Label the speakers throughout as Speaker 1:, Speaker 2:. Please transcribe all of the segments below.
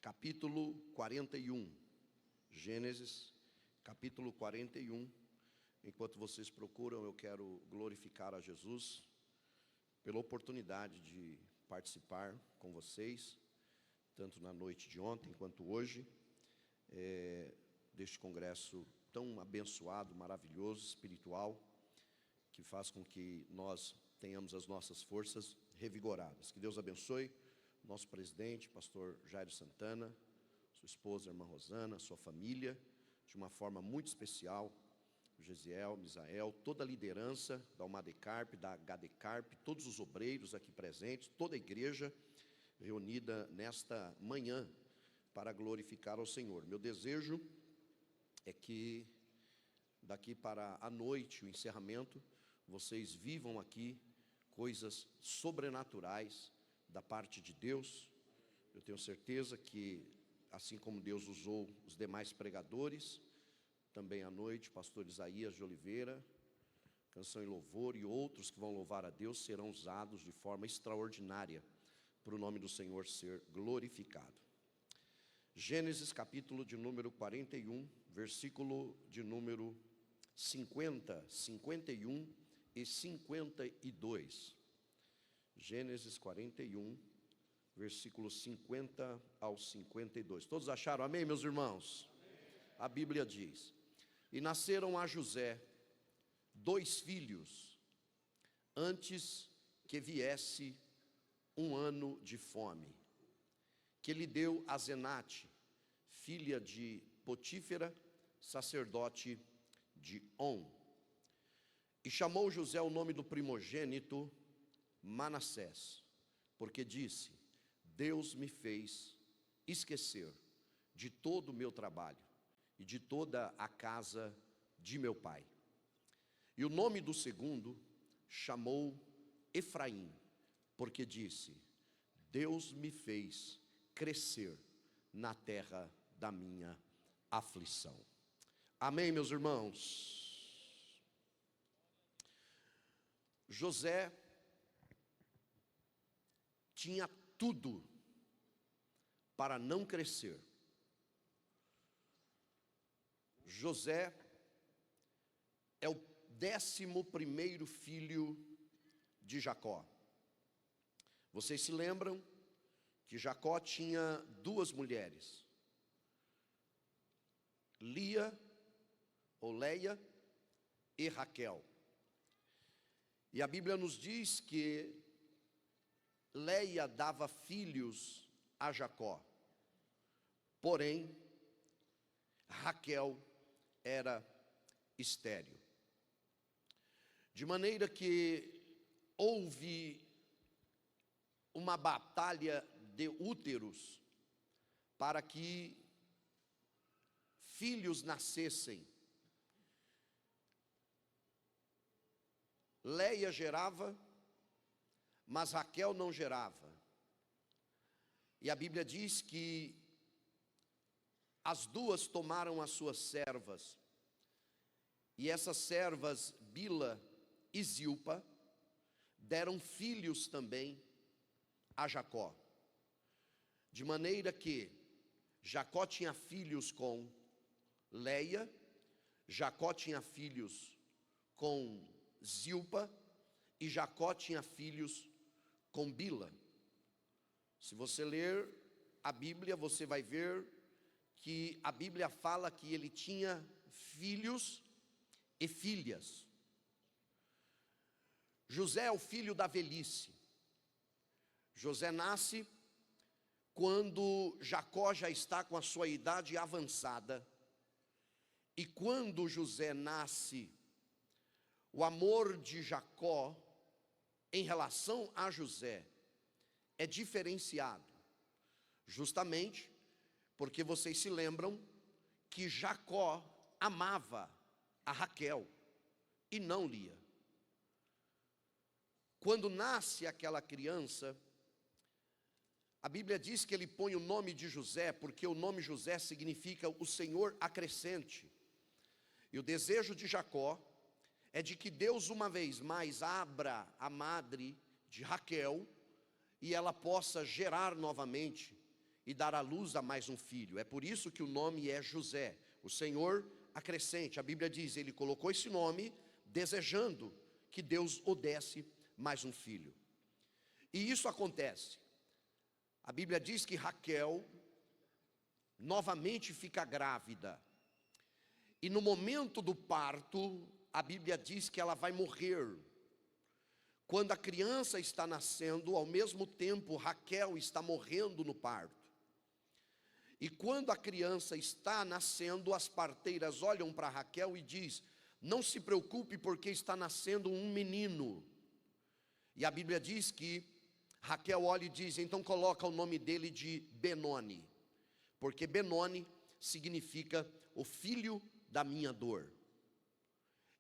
Speaker 1: capítulo 41. Gênesis, capítulo 41. Enquanto vocês procuram, eu quero glorificar a Jesus pela oportunidade de participar com vocês, tanto na noite de ontem quanto hoje, deste congresso tão abençoado, maravilhoso, espiritual, que faz com que nós tenhamos as nossas forças revigoradas. Que Deus abençoe nosso presidente, pastor Jairo Santana, sua esposa, irmã Rosana, sua família, de uma forma muito especial, o Gesiel, Misael, toda a liderança da Umadecarp, da HDcarp, todos os obreiros aqui presentes, toda a igreja reunida nesta manhã para glorificar ao Senhor. Meu desejo é que daqui para a noite, o encerramento, vocês vivam aqui coisas sobrenaturais da parte de Deus. Eu tenho certeza que, assim como Deus usou os demais pregadores, também à noite, pastor Isaías de Oliveira, Canção e Louvor e outros que vão louvar a Deus serão usados de forma extraordinária para o nome do Senhor ser glorificado. Gênesis capítulo de número 41, versículo de número 50, 51 e 52. Gênesis 41, versículos 50 ao 52. Todos acharam? Amém, meus irmãos? Amém. A Bíblia diz: E nasceram a José 2 filhos, antes que viesse um ano de fome, que lhe deu a Zenate, filha de Potífera, sacerdote de On. E chamou José o nome do primogênito Manassés, porque disse: Deus me fez esquecer de todo o meu trabalho e de toda a casa de meu pai. E o nome do segundo chamou Efraim, porque disse: Deus me fez crescer na terra da minha aflição. Amém, meus irmãos? José tinha tudo para não crescer. José é o 11º filho de Jacó. Vocês se lembram que Jacó tinha 2 mulheres, Lia ou Leia e Raquel. E a Bíblia nos diz que Leia dava filhos a Jacó, porém Raquel era estéril. De maneira que houve uma batalha de úteros para que filhos nascessem. Leia gerava, mas Raquel não gerava. E a Bíblia diz que as 2 tomaram as suas servas, e essas servas, Bila e Zilpa, deram filhos também a Jacó. De maneira que Jacó tinha filhos com Leia, Jacó tinha filhos com Zilpa, e Jacó tinha filhos com Bila. Se você ler a Bíblia, você vai ver que a Bíblia fala que ele tinha filhos e filhas. José é o filho da velhice. José nasce quando Jacó já está com a sua idade avançada. E quando José nasce, o amor de Jacó em relação a José é diferenciado, justamente porque vocês se lembram que Jacó amava a Raquel e não Lia. Quando nasce aquela criança, a Bíblia diz que ele põe o nome de José, porque o nome José significa o Senhor acrescente. E o desejo de Jacó é de que Deus uma vez mais abra a madre de Raquel e ela possa gerar novamente e dar à luz a mais um filho. É por isso que o nome é José. O Senhor acrescente. A Bíblia diz, ele colocou esse nome desejando que Deus o desse mais um filho. E isso acontece. A Bíblia diz que Raquel novamente fica grávida. E no momento do parto, a Bíblia diz que ela vai morrer. Quando a criança está nascendo, ao mesmo tempo Raquel está morrendo no parto. E quando a criança está nascendo, as parteiras olham para Raquel e diz: não se preocupe porque está nascendo um menino. E a Bíblia diz que Raquel olha e diz, então coloca o nome dele de Benoni. Porque Benoni significa o filho da minha dor.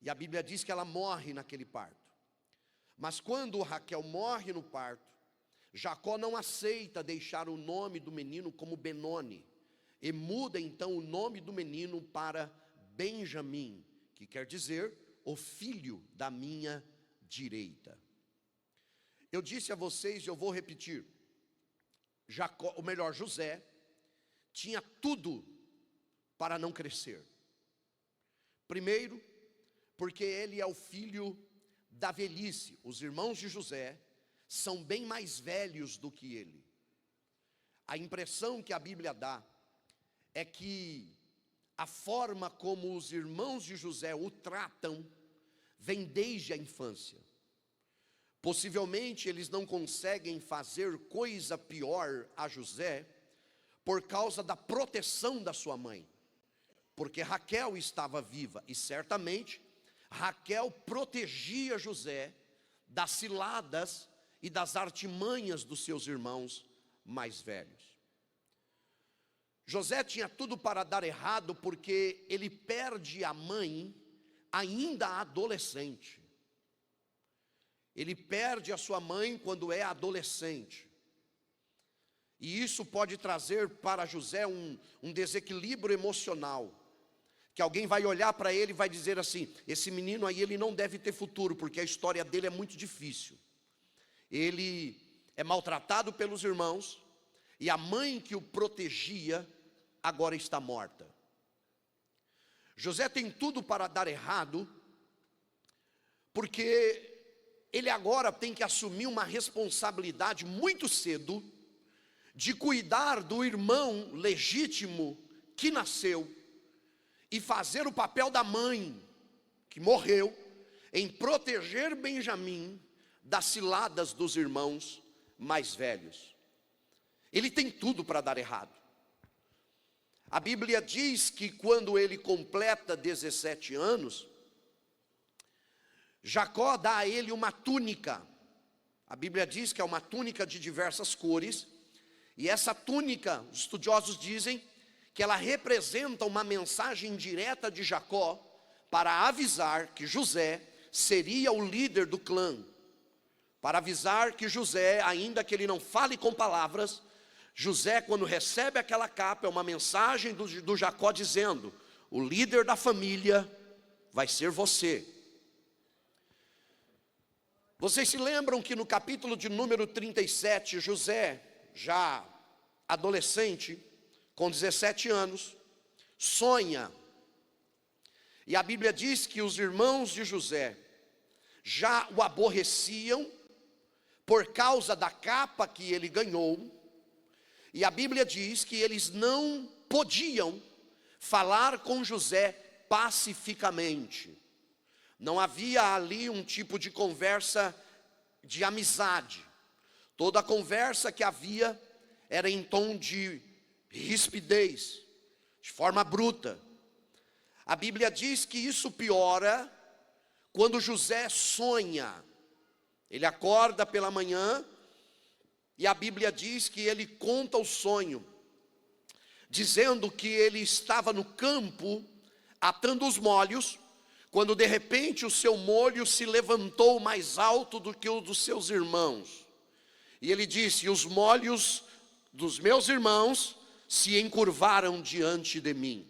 Speaker 1: E a Bíblia diz que ela morre naquele parto. Mas quando Raquel morre no parto, Jacó não aceita deixar o nome do menino como Benoni. E muda então o nome do menino para Benjamim, que quer dizer o filho da minha direita. Eu disse a vocês e eu vou repetir. José tinha tudo para não crescer. Primeiro, porque ele é o filho da velhice. Os irmãos de José são bem mais velhos do que ele. A impressão que a Bíblia dá é que a forma como os irmãos de José o tratam vem desde a infância. Possivelmente eles não conseguem fazer coisa pior a José por causa da proteção da sua mãe. Porque Raquel estava viva e certamente Raquel protegia José das ciladas e das artimanhas dos seus irmãos mais velhos. José tinha tudo para dar errado porque ele perde a mãe ainda adolescente. Ele perde a sua mãe quando é adolescente. E isso pode trazer para José um desequilíbrio emocional. Que alguém vai olhar para ele e vai dizer assim, esse menino aí ele não deve ter futuro, porque a história dele é muito difícil. Ele é maltratado pelos irmãos, e a mãe que o protegia agora está morta. José tem tudo para dar errado, porque ele agora tem que assumir uma responsabilidade muito cedo, de cuidar do irmão legítimo que nasceu, e fazer o papel da mãe, que morreu, em proteger Benjamim das ciladas dos irmãos mais velhos. Ele tem tudo para dar errado. A Bíblia diz que quando ele completa 17 anos, Jacó dá a ele uma túnica. A Bíblia diz que é uma túnica de diversas cores, e essa túnica, os estudiosos dizem, que ela representa uma mensagem direta de Jacó, para avisar que José seria o líder do clã, para avisar que José, ainda que ele não fale com palavras, José, quando recebe aquela capa, é uma mensagem do Jacó dizendo, o líder da família vai ser você. Vocês se lembram que no capítulo de número 37, José, já adolescente, com 17 anos, sonha. E a Bíblia diz que os irmãos de José já o aborreciam por causa da capa que ele ganhou. E a Bíblia diz que eles não podiam falar com José pacificamente. Não havia ali um tipo de conversa de amizade. Toda a conversa que havia era em tom de rispidez, de forma bruta. A Bíblia diz que isso piora quando José sonha. Ele acorda pela manhã e a Bíblia diz que ele conta o sonho, dizendo que ele estava no campo atando os molhos, quando de repente o seu molho se levantou mais alto do que o dos seus irmãos. E ele disse, os molhos dos meus irmãos se encurvaram diante de mim.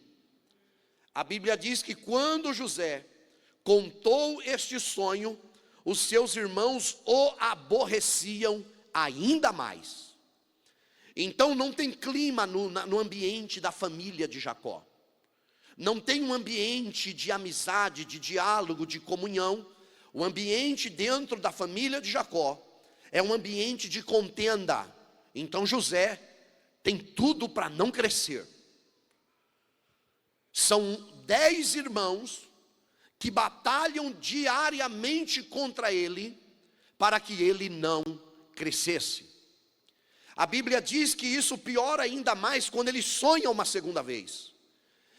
Speaker 1: A Bíblia diz que quando José contou este sonho, os seus irmãos o aborreciam ainda mais. Então não tem clima no ambiente da família de Jacó. Não tem um ambiente de amizade, de diálogo, de comunhão. O ambiente dentro da família de Jacó é um ambiente de contenda. Então José tem tudo para não crescer. São 10 irmãos que batalham diariamente contra ele, para que ele não crescesse. A Bíblia diz que isso piora ainda mais quando ele sonha uma segunda vez.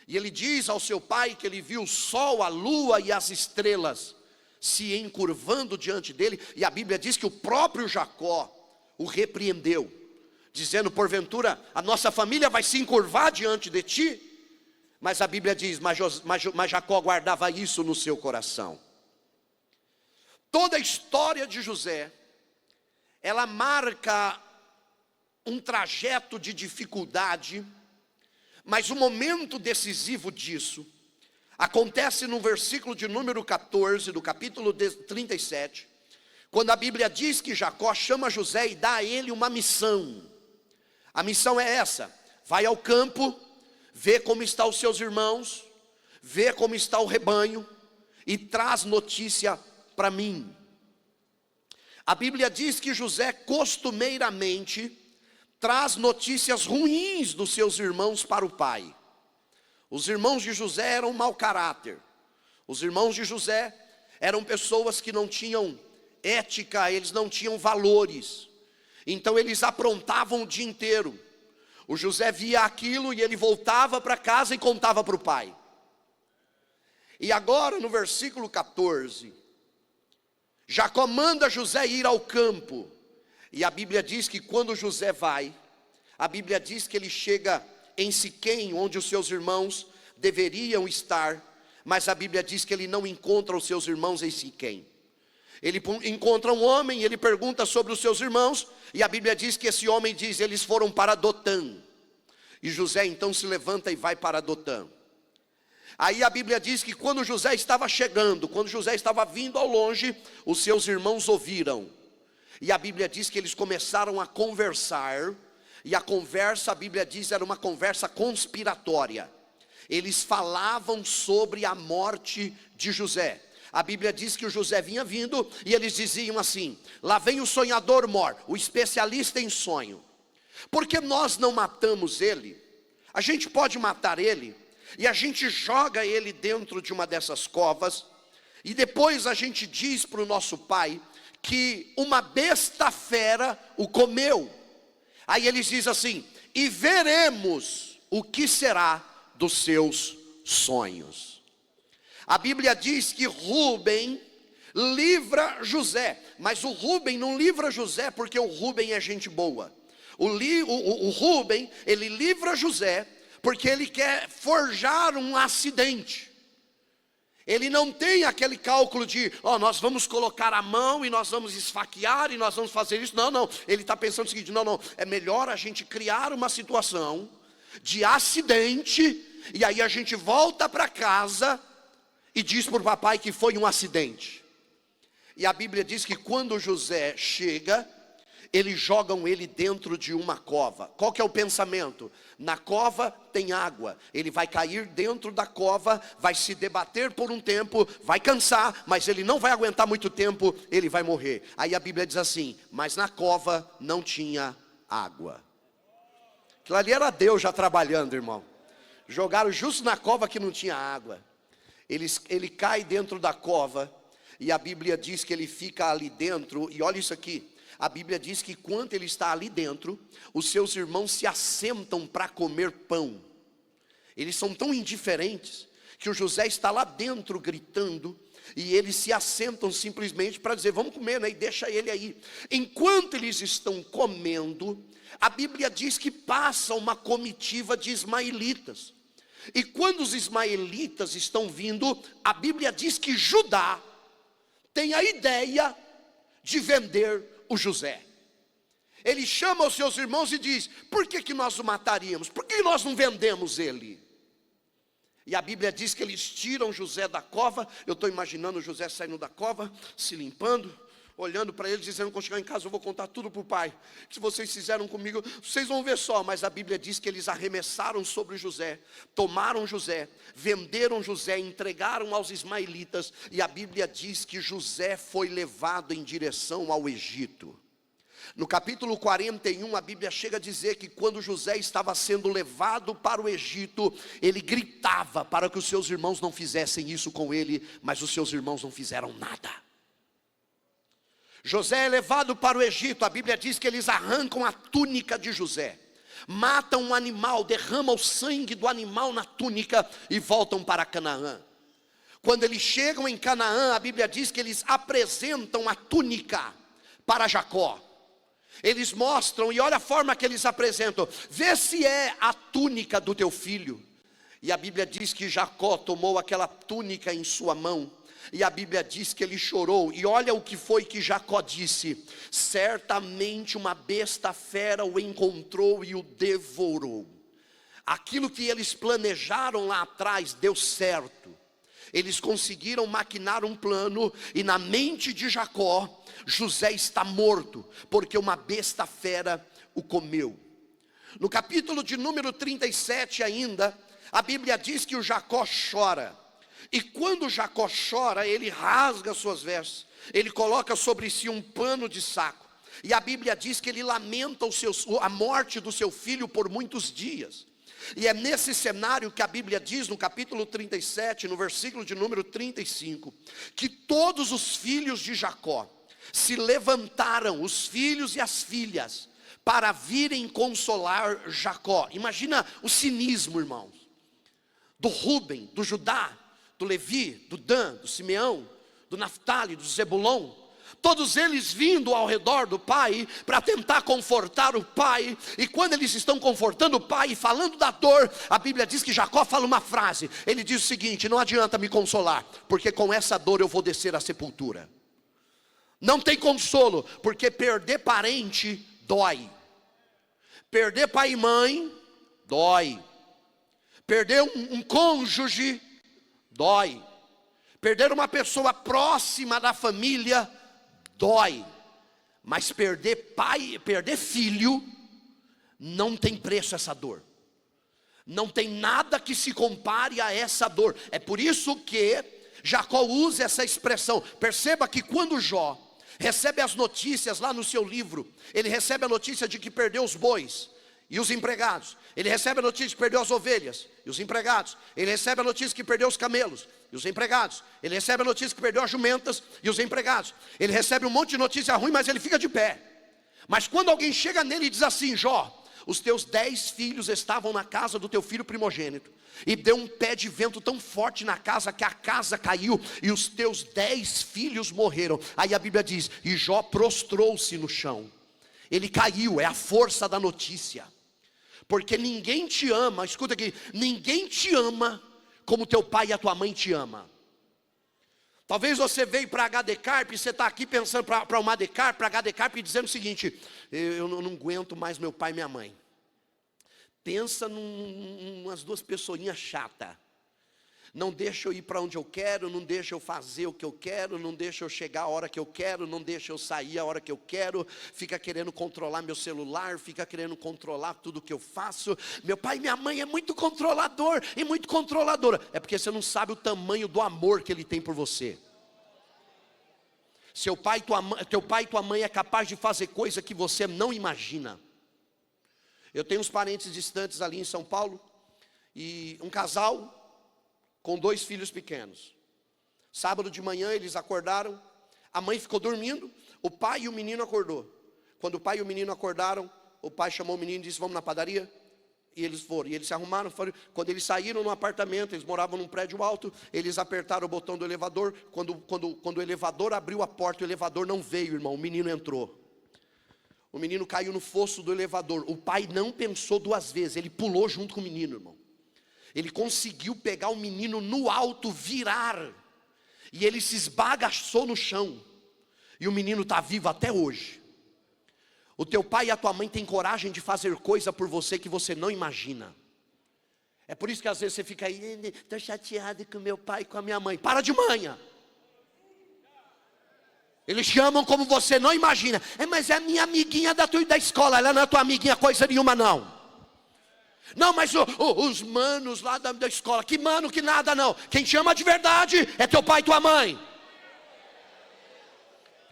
Speaker 1: E ele diz ao seu pai que ele viu o sol, a lua e as estrelas se encurvando diante dele. E a Bíblia diz que o próprio Jacó o repreendeu, dizendo: porventura a nossa família vai se encurvar diante de ti? Mas a Bíblia diz, mas Jacó guardava isso no seu coração. Toda a história de José, ela marca um trajeto de dificuldade, mas o momento decisivo disso acontece no versículo de número 14, do capítulo 37, quando a Bíblia diz que Jacó chama José e dá a ele uma missão. A missão é essa: vai ao campo, vê como estão os seus irmãos, vê como está o rebanho e traz notícia para mim. A Bíblia diz que José costumeiramente traz notícias ruins dos seus irmãos para o pai. Os irmãos de José eram mau caráter. Os irmãos de José eram pessoas que não tinham ética, eles não tinham valores. Então eles aprontavam o dia inteiro. O José via aquilo e ele voltava para casa e contava para o pai. E agora no versículo 14, Jacó manda José ir ao campo. E a Bíblia diz que quando José vai, a Bíblia diz que ele chega em Siquém, onde os seus irmãos deveriam estar. Mas a Bíblia diz que ele não encontra os seus irmãos em Siquém. Ele encontra um homem e ele pergunta sobre os seus irmãos. E a Bíblia diz que esse homem diz: eles foram para Dotã. E José então se levanta e vai para Dotã. Aí a Bíblia diz que quando José estava chegando, quando José estava vindo ao longe, os seus irmãos ouviram. E a Bíblia diz que eles começaram a conversar. E a conversa, a Bíblia diz, era uma conversa conspiratória. Eles falavam sobre a morte de José. A Bíblia diz que o José vinha vindo e eles diziam assim: lá vem o sonhador mor, o especialista em sonho. Por que nós não matamos ele? A gente pode matar ele e a gente joga ele dentro de uma dessas covas. E depois a gente diz para o nosso pai que uma besta fera o comeu. Aí eles dizem assim: e veremos o que será dos seus sonhos. A Bíblia diz que Rúben livra José, mas o Rúben não livra José porque o Rúben é gente boa. O Rúben, ele livra José porque ele quer forjar um acidente. Ele não tem aquele cálculo de, nós vamos colocar a mão e nós vamos esfaquear e nós vamos fazer isso. Não, ele está pensando o seguinte: não, é melhor a gente criar uma situação de acidente, e aí a gente volta para casa e diz para o papai que foi um acidente. E a Bíblia diz que quando José chega, eles jogam ele dentro de uma cova. Qual que é o pensamento? Na cova tem água, ele vai cair dentro da cova, vai se debater por um tempo, vai cansar, mas ele não vai aguentar muito tempo, ele vai morrer. Aí a Bíblia diz assim: mas na cova não tinha água. Aquilo ali era Deus já trabalhando, irmão. Jogaram justo na cova que não tinha água. Ele cai dentro da cova, e a Bíblia diz que ele fica ali dentro. E olha isso aqui, a Bíblia diz que quando ele está ali dentro, os seus irmãos se assentam para comer pão. Eles são tão indiferentes que o José está lá dentro gritando, e eles se assentam simplesmente para dizer: vamos comer, né? E deixa ele aí. Enquanto eles estão comendo, a Bíblia diz que passa uma comitiva de ismaelitas. E quando os ismaelitas estão vindo, a Bíblia diz que Judá tem a ideia de vender o José. Ele chama os seus irmãos e diz: por que nós o mataríamos? Por que nós não vendemos ele? E a Bíblia diz que eles tiram José da cova. Eu estou imaginando José saindo da cova, se limpando, olhando para eles, dizendo: quando chegar em casa eu vou contar tudo para o pai, que vocês fizeram comigo, vocês vão ver só. Mas a Bíblia diz que eles arremessaram sobre José, tomaram José, venderam José, entregaram aos ismaelitas, e a Bíblia diz que José foi levado em direção ao Egito. No capítulo 41, a Bíblia chega a dizer que quando José estava sendo levado para o Egito, ele gritava para que os seus irmãos não fizessem isso com ele, mas os seus irmãos não fizeram nada. José é levado para o Egito, a Bíblia diz que eles arrancam a túnica de José, matam um animal, derramam o sangue do animal na túnica e voltam para Canaã. Quando eles chegam em Canaã, a Bíblia diz que eles apresentam a túnica para Jacó. Eles mostram, e olha a forma que eles apresentam: vê se é a túnica do teu filho. E a Bíblia diz que Jacó tomou aquela túnica em sua mão, e a Bíblia diz que ele chorou. E olha o que foi que Jacó disse: certamente uma besta fera o encontrou e o devorou. Aquilo que eles planejaram lá atrás deu certo. Eles conseguiram maquinar um plano, e na mente de Jacó, José está morto, porque uma besta fera o comeu. No capítulo de número 37 ainda, a Bíblia diz que o Jacó chora. E quando Jacó chora, ele rasga suas vestes, ele coloca sobre si um pano de saco. E a Bíblia diz que ele lamenta a morte do seu filho por muitos dias. E é nesse cenário que a Bíblia diz no capítulo 37, no versículo de número 35, que todos os filhos de Jacó se levantaram, os filhos e as filhas, para virem consolar Jacó. Imagina o cinismo, irmãos, do Rúben, do Judá, do Levi, do Dan, do Simeão, do Naftali, do Zebulon. Todos eles vindo ao redor do pai, para tentar confortar o pai. E quando eles estão confortando o pai e falando da dor, a Bíblia diz que Jacó fala uma frase. Ele diz o seguinte: não adianta me consolar, porque com essa dor eu vou descer à sepultura. Não tem consolo, porque perder parente dói. Perder pai e mãe dói. Perder um cônjuge dói. Perder uma pessoa próxima da família dói. Mas perder pai, perder filho, não tem preço essa dor. Não tem nada que se compare a essa dor. É por isso que Jacó usa essa expressão. Perceba que quando Jó recebe as notícias lá no seu livro, ele recebe a notícia de que perdeu os bois e os empregados. Ele recebe a notícia de que perdeu as ovelhas e os empregados. Ele recebe a notícia de que perdeu os camelos e os empregados. Ele recebe a notícia de que perdeu as jumentas e os empregados. Ele recebe um monte de notícia ruim, mas ele fica de pé. Mas quando alguém chega nele e diz assim: Jó, os teus 10 filhos estavam na casa do teu filho primogênito, e deu um pé de vento tão forte na casa que a casa caiu, e os teus 10 filhos morreram. Aí a Bíblia diz: e Jó prostrou-se no chão. Ele caiu, é a força da notícia. Porque ninguém te ama, escuta aqui, ninguém te ama como teu pai e a tua mãe te ama. Talvez você veio para HD Carp e você está aqui pensando para uma HD Carp, para HD Carp, e dizendo o seguinte: eu não aguento mais meu pai e minha mãe. Pensa umas duas pessoinhas chatas. Não deixa eu ir para onde eu quero, não deixa eu fazer o que eu quero, não deixa eu chegar a hora que eu quero, não deixa eu sair a hora que eu quero, fica querendo controlar meu celular, fica querendo controlar tudo que eu faço. Meu pai e minha mãe é muito controlador e muito controladora. É porque você não sabe o tamanho do amor que ele tem por você. Teu pai e tua mãe é capaz de fazer coisa que você não imagina. Eu tenho uns parentes distantes ali em São Paulo, e um casal com 2 filhos pequenos. Sábado de manhã eles acordaram, a mãe ficou dormindo, o pai e o menino acordou. Quando o pai e o menino acordaram, o pai chamou o menino e disse: vamos na padaria? E eles foram, e eles se arrumaram, foram. Quando eles saíram no apartamento, eles moravam num prédio alto, eles apertaram o botão do elevador. Quando o elevador abriu a porta, o elevador não veio, irmão, o menino entrou. O menino caiu no fosso do elevador. O pai não pensou 2 vezes, ele pulou junto com o menino, irmão. Ele conseguiu pegar o menino no alto, virar, e ele se esbagaçou no chão, e o menino está vivo até hoje. O teu pai e a tua mãe têm coragem de fazer coisa por você que você não imagina. É por isso que às vezes você fica aí: estou chateado com meu pai e com a minha mãe. Para de manha. Eles chamam como você não imagina. Mas é a minha amiguinha da escola. Ela não é tua amiguinha coisa nenhuma não. Não, mas os manos lá da escola. Que mano, que nada não. Quem chama de verdade é teu pai e tua mãe.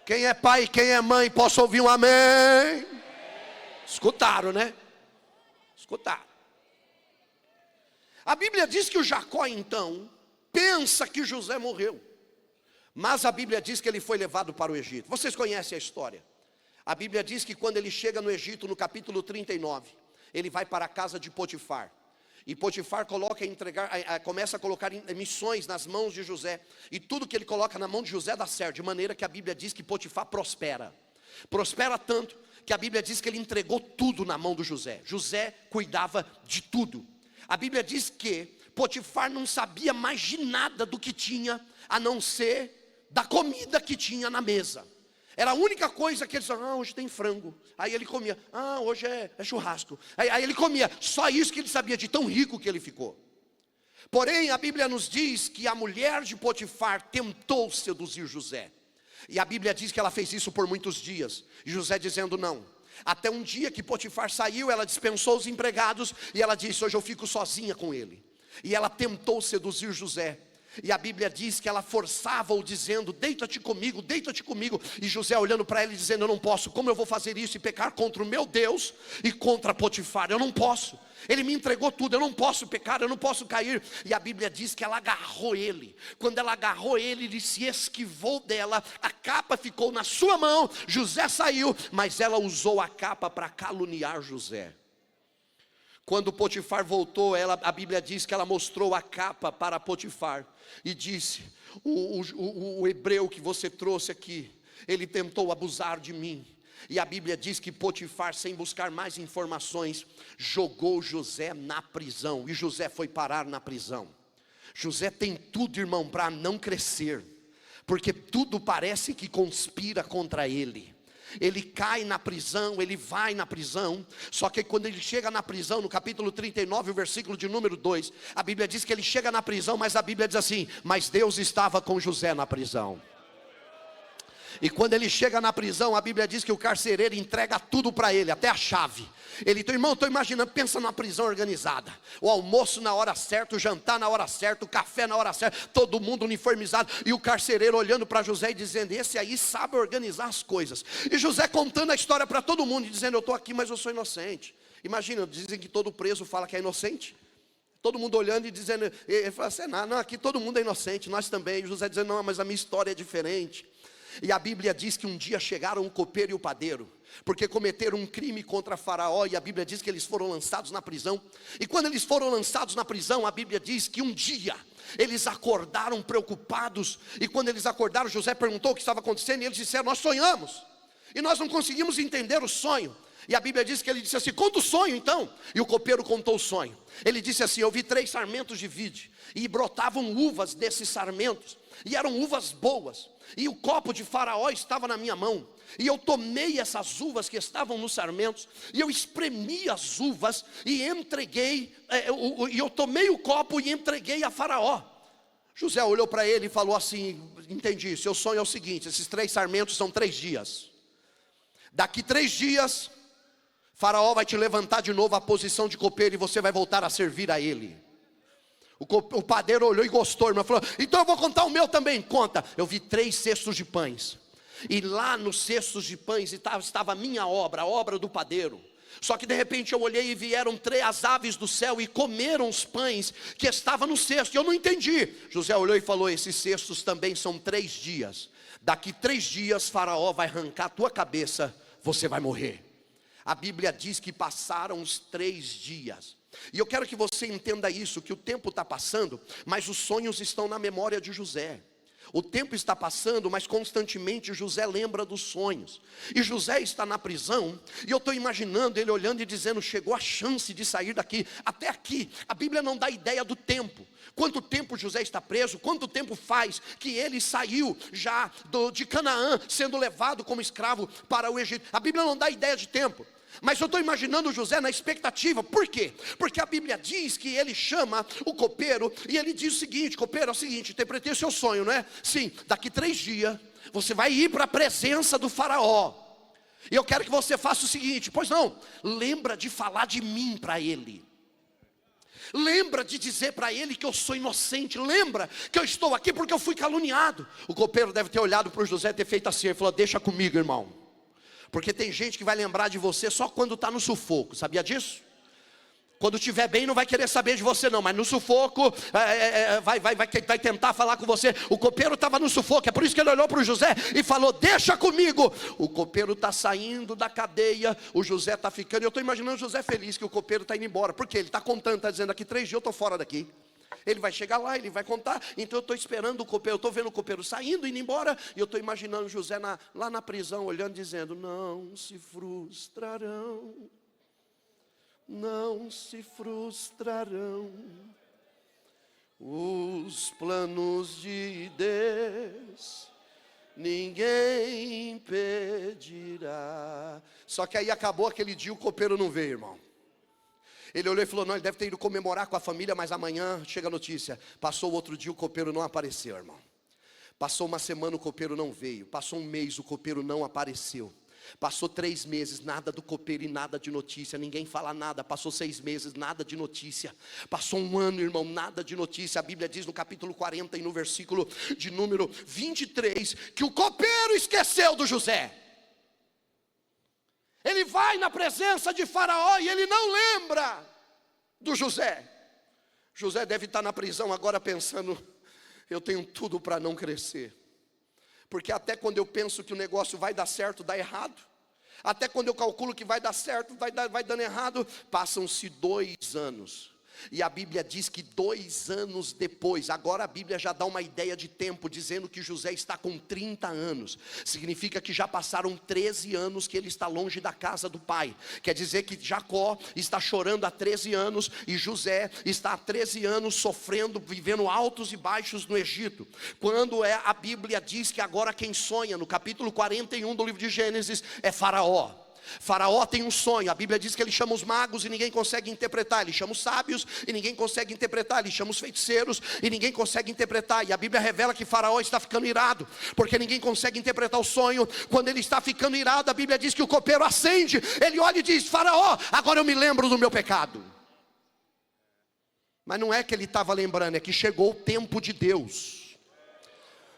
Speaker 1: Quem é pai e quem é mãe, posso ouvir um amém? Escutaram, né? Escutaram. A Bíblia diz que o Jacó então pensa que José morreu. Mas a Bíblia diz que ele foi levado para o Egito. Vocês conhecem a história. A Bíblia diz que quando ele chega no Egito, no capítulo 39, ele vai para a casa de Potifar. E Potifar começa a colocar missões nas mãos de José. E tudo que ele coloca na mão de José dá certo. De maneira que a Bíblia diz que Potifar prospera. Prospera tanto que a Bíblia diz que ele entregou tudo na mão do José. José cuidava de tudo. A Bíblia diz que Potifar não sabia mais de nada do que tinha, a não ser da comida que tinha na mesa. Era a única coisa que ele dizia, hoje tem frango. Aí ele comia, hoje é churrasco. Aí ele comia, só isso que ele sabia, de tão rico que ele ficou. Porém, a Bíblia nos diz que a mulher de Potifar tentou seduzir José. E a Bíblia diz que ela fez isso por muitos dias. E José dizendo não. Até um dia que Potifar saiu, ela dispensou os empregados. E ela disse, hoje eu fico sozinha com ele. E ela tentou seduzir José. E a Bíblia diz que ela forçava-o dizendo, deita-te comigo, deita-te comigo. E José olhando para ela e dizendo, eu não posso. Como eu vou fazer isso e pecar contra o meu Deus e contra Potifar? Eu não posso. Ele me entregou tudo, eu não posso pecar, eu não posso cair. E a Bíblia diz que ela agarrou ele. Quando ela agarrou ele, ele se esquivou dela. A capa ficou na sua mão. José saiu, mas ela usou a capa para caluniar José. Quando Potifar voltou, a Bíblia diz que ela mostrou a capa para Potifar e disse, o hebreu que você trouxe aqui, ele tentou abusar de mim. E a Bíblia diz que Potifar, sem buscar mais informações, jogou José na prisão. E José foi parar na prisão. José tem tudo, irmão, para não crescer, porque tudo parece que conspira contra ele. Ele cai na prisão, ele vai na prisão. Só que quando ele chega na prisão, no capítulo 39, o versículo de número 2, a Bíblia diz que ele chega na prisão, mas a Bíblia diz assim, mas Deus estava com José na prisão. E quando ele chega na prisão, a Bíblia diz que o carcereiro entrega tudo para ele, até a chave. Ele, irmão, estou imaginando, pensa numa prisão organizada. O almoço na hora certa, o jantar na hora certa, o café na hora certa, todo mundo uniformizado. E o carcereiro olhando para José e dizendo, esse aí sabe organizar as coisas. E José contando a história para todo mundo, e dizendo, eu estou aqui, mas eu sou inocente. Imagina, dizem que todo preso fala que é inocente. Todo mundo olhando e dizendo, ele fala assim, não, aqui todo mundo é inocente, nós também. E José dizendo, não, mas a minha história é diferente. E a Bíblia diz que um dia chegaram o copeiro e o padeiro, porque cometeram um crime contra Faraó. E a Bíblia diz que eles foram lançados na prisão. E quando eles foram lançados na prisão, a Bíblia diz que um dia eles acordaram preocupados. E quando eles acordaram, José perguntou o que estava acontecendo. E eles disseram, nós sonhamos, e nós não conseguimos entender o sonho. E a Bíblia diz que ele disse assim, conta o sonho então. E o copeiro contou o sonho. Ele disse assim, eu vi 3 sarmentos de vide, e brotavam uvas desses sarmentos, e eram uvas boas. E o copo de Faraó estava na minha mão. E eu tomei essas uvas que estavam nos sarmentos, e eu espremi as uvas, e entreguei, e eu tomei o copo e entreguei a Faraó. José olhou para ele e falou assim, entendi, seu sonho é o seguinte, esses 3 sarmentos são 3 dias. Daqui 3 dias, Faraó vai te levantar de novo a posição de copeiro, e você vai voltar a servir a ele. O padeiro olhou e gostou, irmão, falou, então eu vou contar o meu também. Conta. Eu vi 3 cestos de pães, e lá nos cestos de pães estava a minha obra, a obra do padeiro. Só que de repente eu olhei e vieram 3 aves do céu e comeram os pães que estavam no cesto. E eu não entendi. José olhou e falou, esses cestos também são 3 dias. Daqui 3 dias Faraó vai arrancar a tua cabeça, você vai morrer. A Bíblia diz que passaram os 3 dias. E eu quero que você entenda isso, que o tempo está passando, mas os sonhos estão na memória de José. O tempo está passando, mas constantemente José lembra dos sonhos. E José está na prisão, e eu estou imaginando ele olhando e dizendo, chegou a chance de sair daqui. Até aqui, a Bíblia não dá ideia do tempo. Quanto tempo José está preso, quanto tempo faz que ele saiu já de Canaã, sendo levado como escravo para o Egito. A Bíblia não dá ideia de tempo. Mas eu estou imaginando José na expectativa. Por quê? Porque a Bíblia diz que ele chama o copeiro, e ele diz o seguinte, copeiro, é o seguinte, interpretei o seu sonho, não é? Sim, daqui 3 dias você vai ir para a presença do faraó. E eu quero que você faça o seguinte: pois não, lembra de falar de mim para ele. Lembra de dizer para ele que eu sou inocente. Lembra que eu estou aqui porque eu fui caluniado. O copeiro deve ter olhado para o José e ter feito assim. Ele falou: deixa comigo, irmão. Porque tem gente que vai lembrar de você só quando está no sufoco. Sabia disso? Quando estiver bem não vai querer saber de você não, mas no sufoco vai tentar falar com você. O copeiro estava no sufoco, é por isso que ele olhou para o José e falou: deixa comigo. O copeiro está saindo da cadeia, o José está ficando. Eu estou imaginando o José feliz que o copeiro está indo embora. Porque ele está contando, está dizendo: daqui 3 dias eu estou fora daqui. Ele vai chegar lá, ele vai contar. Então eu estou esperando o copeiro, eu estou vendo o copeiro saindo, indo embora. E eu estou imaginando o José lá na prisão, olhando, dizendo: não se frustrarão. Não se frustrarão os planos de Deus, ninguém impedirá. Só que aí acabou aquele dia, o copeiro não veio, irmão. Ele olhou e falou: não, ele deve ter ido comemorar com a família, mas amanhã chega a notícia. Passou outro dia, o copeiro não apareceu, irmão. Passou uma semana, o copeiro não veio. Passou um mês, o copeiro não apareceu. Passou 3 meses, nada do copeiro e nada de notícia. Ninguém fala nada. Passou 6 meses, nada de notícia. Passou 1 ano, irmão, nada de notícia. A Bíblia diz no capítulo 40 e no versículo de número 23 que o copeiro esqueceu do José. Ele vai na presença de Faraó e ele não lembra do José. José deve estar na prisão agora pensando: eu tenho tudo para não crescer. Porque até quando eu penso que o negócio vai dar certo, dá errado. Até quando eu calculo que vai dar certo, vai dando errado. Passam-se 2 anos. E a Bíblia diz que 2 anos depois, agora a Bíblia já dá uma ideia de tempo, dizendo que José está com 30 anos. Significa que já passaram 13 anos que ele está longe da casa do pai. Quer dizer que Jacó está chorando há 13 anos e José está há 13 anos sofrendo, vivendo altos e baixos no Egito. Quando a Bíblia diz que agora quem sonha, no capítulo 41 do livro de Gênesis, é Faraó. Faraó tem um sonho. A Bíblia diz que ele chama os magos e ninguém consegue interpretar. Ele chama os sábios e ninguém consegue interpretar. Ele chama os feiticeiros e ninguém consegue interpretar. E a Bíblia revela que Faraó está ficando irado, porque ninguém consegue interpretar o sonho. Quando ele está ficando irado, a Bíblia diz que o copeiro acende. Ele olha e diz: Faraó, agora eu me lembro do meu pecado. Mas não é que ele estava lembrando, é que chegou o tempo de Deus.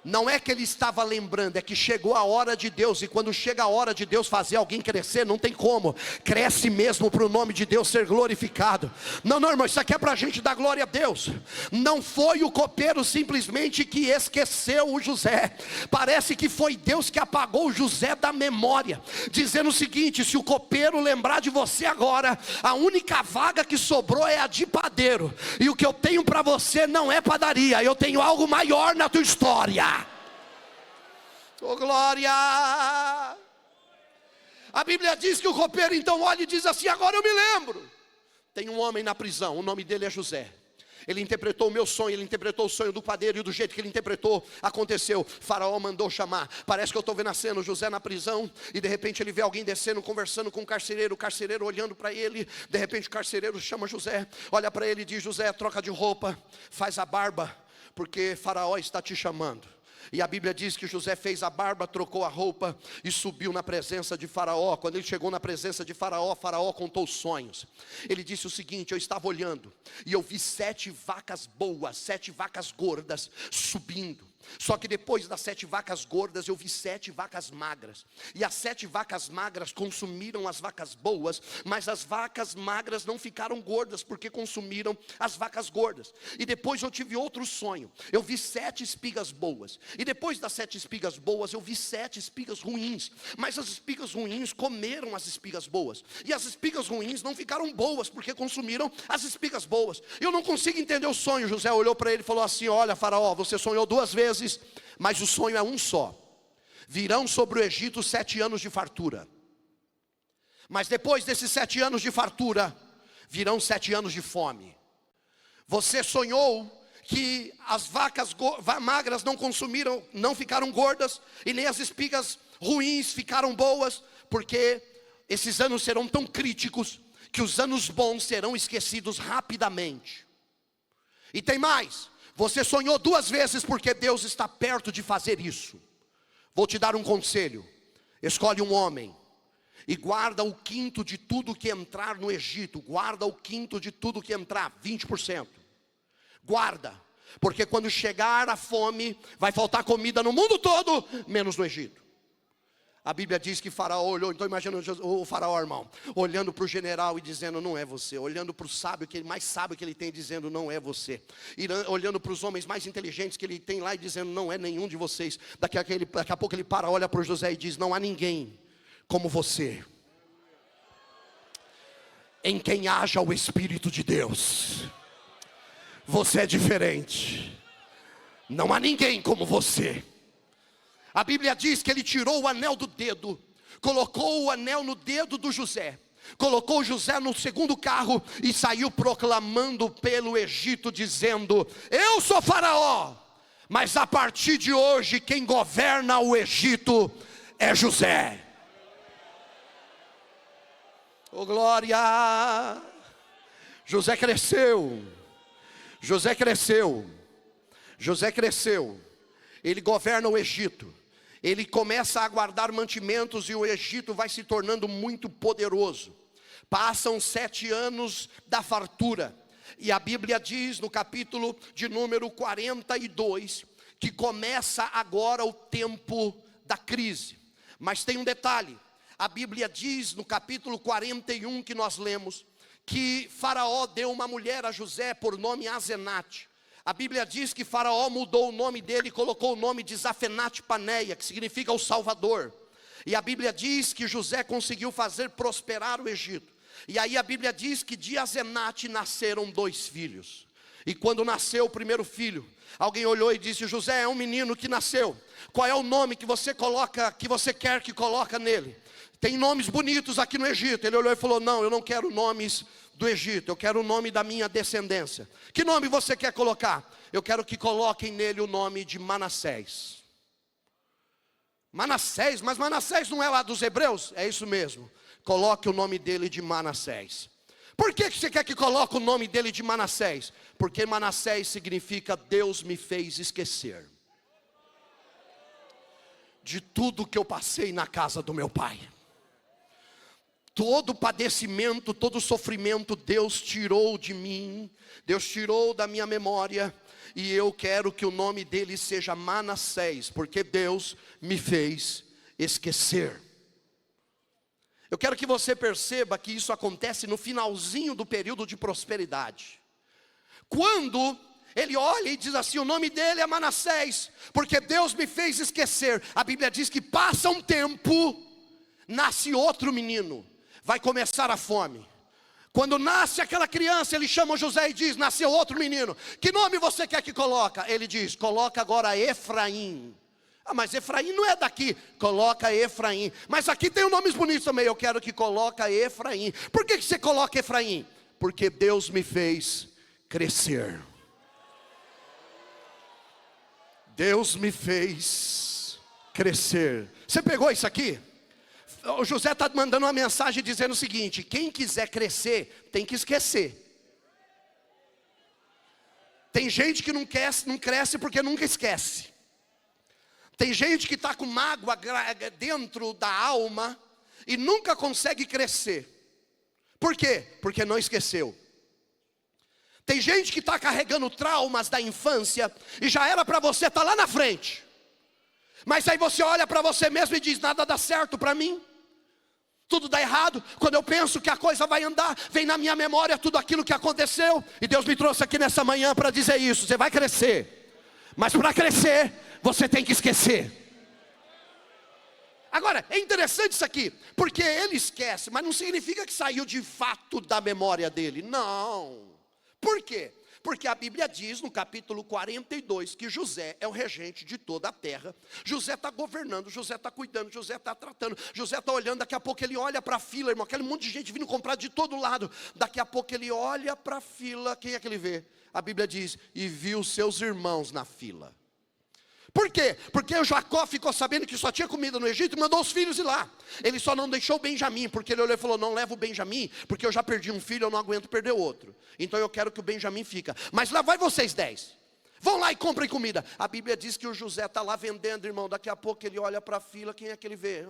Speaker 1: Não é que ele estava lembrando, é que chegou a hora de Deus. E quando chega a hora de Deus fazer alguém crescer, não tem como. Cresce mesmo para o nome de Deus ser glorificado. Não, irmão, isso aqui é para a gente dar glória a Deus. Não foi o copeiro simplesmente que esqueceu o José. Parece que foi Deus que apagou o José da memória, dizendo o seguinte: se o copeiro lembrar de você agora, a única vaga que sobrou é a de padeiro. E o que eu tenho para você não é padaria, eu tenho algo maior na tua história. Oh, glória! A Bíblia diz que o copeiro então olha e diz assim: agora eu me lembro. Tem um homem na prisão, o nome dele é José. Ele interpretou o meu sonho, ele interpretou o sonho do padeiro, e do jeito que ele interpretou, aconteceu. Faraó mandou chamar. Parece que eu estou vendo a cena, o José na prisão, e de repente ele vê alguém descendo, conversando com o carcereiro olhando para ele. De repente o carcereiro chama José, olha para ele e diz: José, troca de roupa, faz a barba, porque Faraó está te chamando. E a Bíblia diz que José fez a barba, trocou a roupa e subiu na presença de Faraó. Quando ele chegou na presença de Faraó, Faraó contou os sonhos. Ele disse o seguinte: eu estava olhando e eu vi 7 vacas boas, 7 vacas gordas subindo. Só que depois das 7 vacas gordas, eu vi 7 vacas magras. E as 7 vacas magras consumiram as vacas boas, mas as vacas magras não ficaram gordas, porque consumiram as vacas gordas. E depois eu tive outro sonho. Eu vi 7 espigas boas. E depois das 7 espigas boas, eu vi 7 espigas ruins. Mas as espigas ruins comeram as espigas boas. E as espigas ruins não ficaram boas, porque consumiram as espigas boas. Eu não consigo entender o sonho. José olhou para ele e falou assim: olha, Faraó, você sonhou 2 vezes, mas o sonho é um só. Virão sobre o Egito 7 anos de fartura. Mas depois desses 7 anos de fartura, virão 7 anos de fome. Você sonhou que as vacas magras não consumiram, não ficaram gordas, e nem as espigas ruins ficaram boas, porque esses anos serão tão críticos, que os anos bons serão esquecidos rapidamente. E tem mais: você sonhou 2 vezes, porque Deus está perto de fazer isso. Vou te dar um conselho. Escolhe um homem e guarda o quinto de tudo que entrar no Egito. Guarda o quinto de tudo que entrar, 20%. Guarda, porque quando chegar a fome, vai faltar comida no mundo todo, menos no Egito. A Bíblia diz que Faraó olhou, então imagina o Faraó, irmão, olhando para o general e dizendo, não é você. Olhando para o sábio, que ele mais sábio que ele tem, dizendo, não é você. Olhando para os homens mais inteligentes que ele tem lá e dizendo, não é nenhum de vocês. Daqui a pouco ele para, olha para o José e diz, não há ninguém como você, em quem haja o Espírito de Deus. Você é diferente. Não há ninguém como você. A Bíblia diz que ele tirou o anel do dedo, colocou o anel no dedo do José, colocou o José no segundo carro e saiu proclamando pelo Egito, dizendo, eu sou Faraó, mas a partir de hoje quem governa o Egito é José. Oh glória! José cresceu, José cresceu, José cresceu, ele governa o Egito. Ele começa a guardar mantimentos e o Egito vai se tornando muito poderoso. Passam 7 anos da fartura. E a Bíblia diz no capítulo de número 42, que começa agora o tempo da crise. Mas tem um detalhe. A Bíblia diz no capítulo 41 que nós lemos, que Faraó deu uma mulher a José por nome Asenate. A Bíblia diz que Faraó mudou o nome dele e colocou o nome de Zafenate Paneia, que significa o Salvador. E a Bíblia diz que José conseguiu fazer prosperar o Egito. E aí a Bíblia diz que de Asenate nasceram 2 filhos. E quando nasceu o primeiro filho, alguém olhou e disse, José, é um menino que nasceu. Qual é o nome que você coloca, que você quer que coloque nele? Tem nomes bonitos aqui no Egito. Ele olhou e falou, não, eu não quero nomes do Egito, eu quero o nome da minha descendência. Que nome você quer colocar? Eu quero que coloquem nele o nome de Manassés. Manassés, mas Manassés não é lá dos hebreus? É isso mesmo, coloque o nome dele de Manassés. Por que você quer que coloque o nome dele de Manassés? Porque Manassés significa Deus me fez esquecer de tudo que eu passei na casa do meu pai. Todo padecimento, todo sofrimento, Deus tirou de mim, Deus tirou da minha memória, e eu quero que o nome dele seja Manassés, porque Deus me fez esquecer. Eu quero que você perceba que isso acontece no finalzinho do período de prosperidade. Quando ele olha e diz assim, o nome dele é Manassés, porque Deus me fez esquecer. A Bíblia diz que passa um tempo, nasce outro menino. Vai começar a fome. Quando nasce aquela criança, ele chama José e diz, nasceu outro menino. Que nome você quer que coloque? Ele diz, coloca agora Efraim. Ah, mas Efraim não é daqui. Coloca Efraim. Mas aqui tem nomes bonitos também. Eu quero que coloque Efraim. Por que você coloca Efraim? Porque Deus me fez crescer. Deus me fez crescer. Você pegou isso aqui? O José está mandando uma mensagem dizendo o seguinte, quem quiser crescer, tem que esquecer. Tem gente que não cresce porque nunca esquece. Tem gente que está com mágoa dentro da alma e nunca consegue crescer. Por quê? Porque não esqueceu. Tem gente que está carregando traumas da infância e já era para você estar lá na frente. Mas aí você olha para você mesmo e diz, nada dá certo para mim. Tudo dá errado. Quando eu penso que a coisa vai andar, vem na minha memória tudo aquilo que aconteceu. E Deus me trouxe aqui nessa manhã para dizer isso. Você vai crescer. Mas para crescer, você tem que esquecer. Agora, é interessante isso aqui. Porque ele esquece, mas não significa que saiu de fato da memória dele. Não. Por quê? Porque a Bíblia diz no capítulo 42 que José é o regente de toda a terra. José está governando, José está cuidando, José está tratando, José está olhando. Daqui a pouco ele olha para a fila, irmão, aquele monte de gente vindo comprar de todo lado. Daqui a pouco ele olha para a fila, quem é que ele vê? A Bíblia diz, e viu seus irmãos na fila. Por quê? Porque o Jacó ficou sabendo que só tinha comida no Egito e mandou os filhos ir lá. Ele só não deixou o Benjamim, porque ele olhou e falou, não leva o Benjamim, porque eu já perdi um filho, eu não aguento perder outro. Então eu quero que o Benjamim fica. Mas lá vai vocês 10. Vão lá e comprem comida. A Bíblia diz que o José está lá vendendo, irmão. Daqui a pouco ele olha para a fila, quem é que ele vê?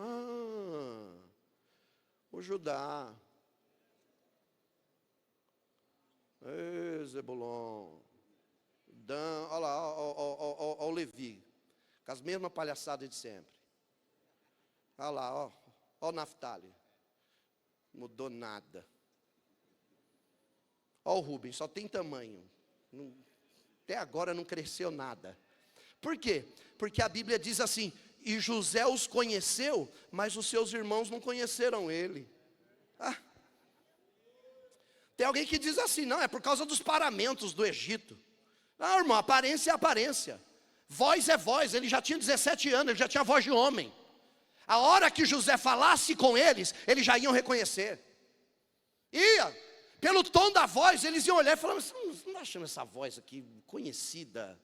Speaker 1: O Judá. Ei, Zebulon. Dan, olha lá, ó, o Levi. Com as mesmas palhaçadas de sempre. Olha lá, ó o Naftali. Mudou nada. Ó o Rubens, só tem tamanho. Até agora não cresceu nada. Por quê? Porque a Bíblia diz assim: e José os conheceu, mas os seus irmãos não conheceram ele. Tem alguém que diz assim: não, é por causa dos paramentos do Egito. Não, irmão, aparência é aparência. Voz é voz. Ele já tinha 17 anos, ele já tinha voz de homem. A hora que José falasse com eles, eles já iam reconhecer. Pelo tom da voz, eles iam olhar e falar: você não está achando essa voz aqui conhecida?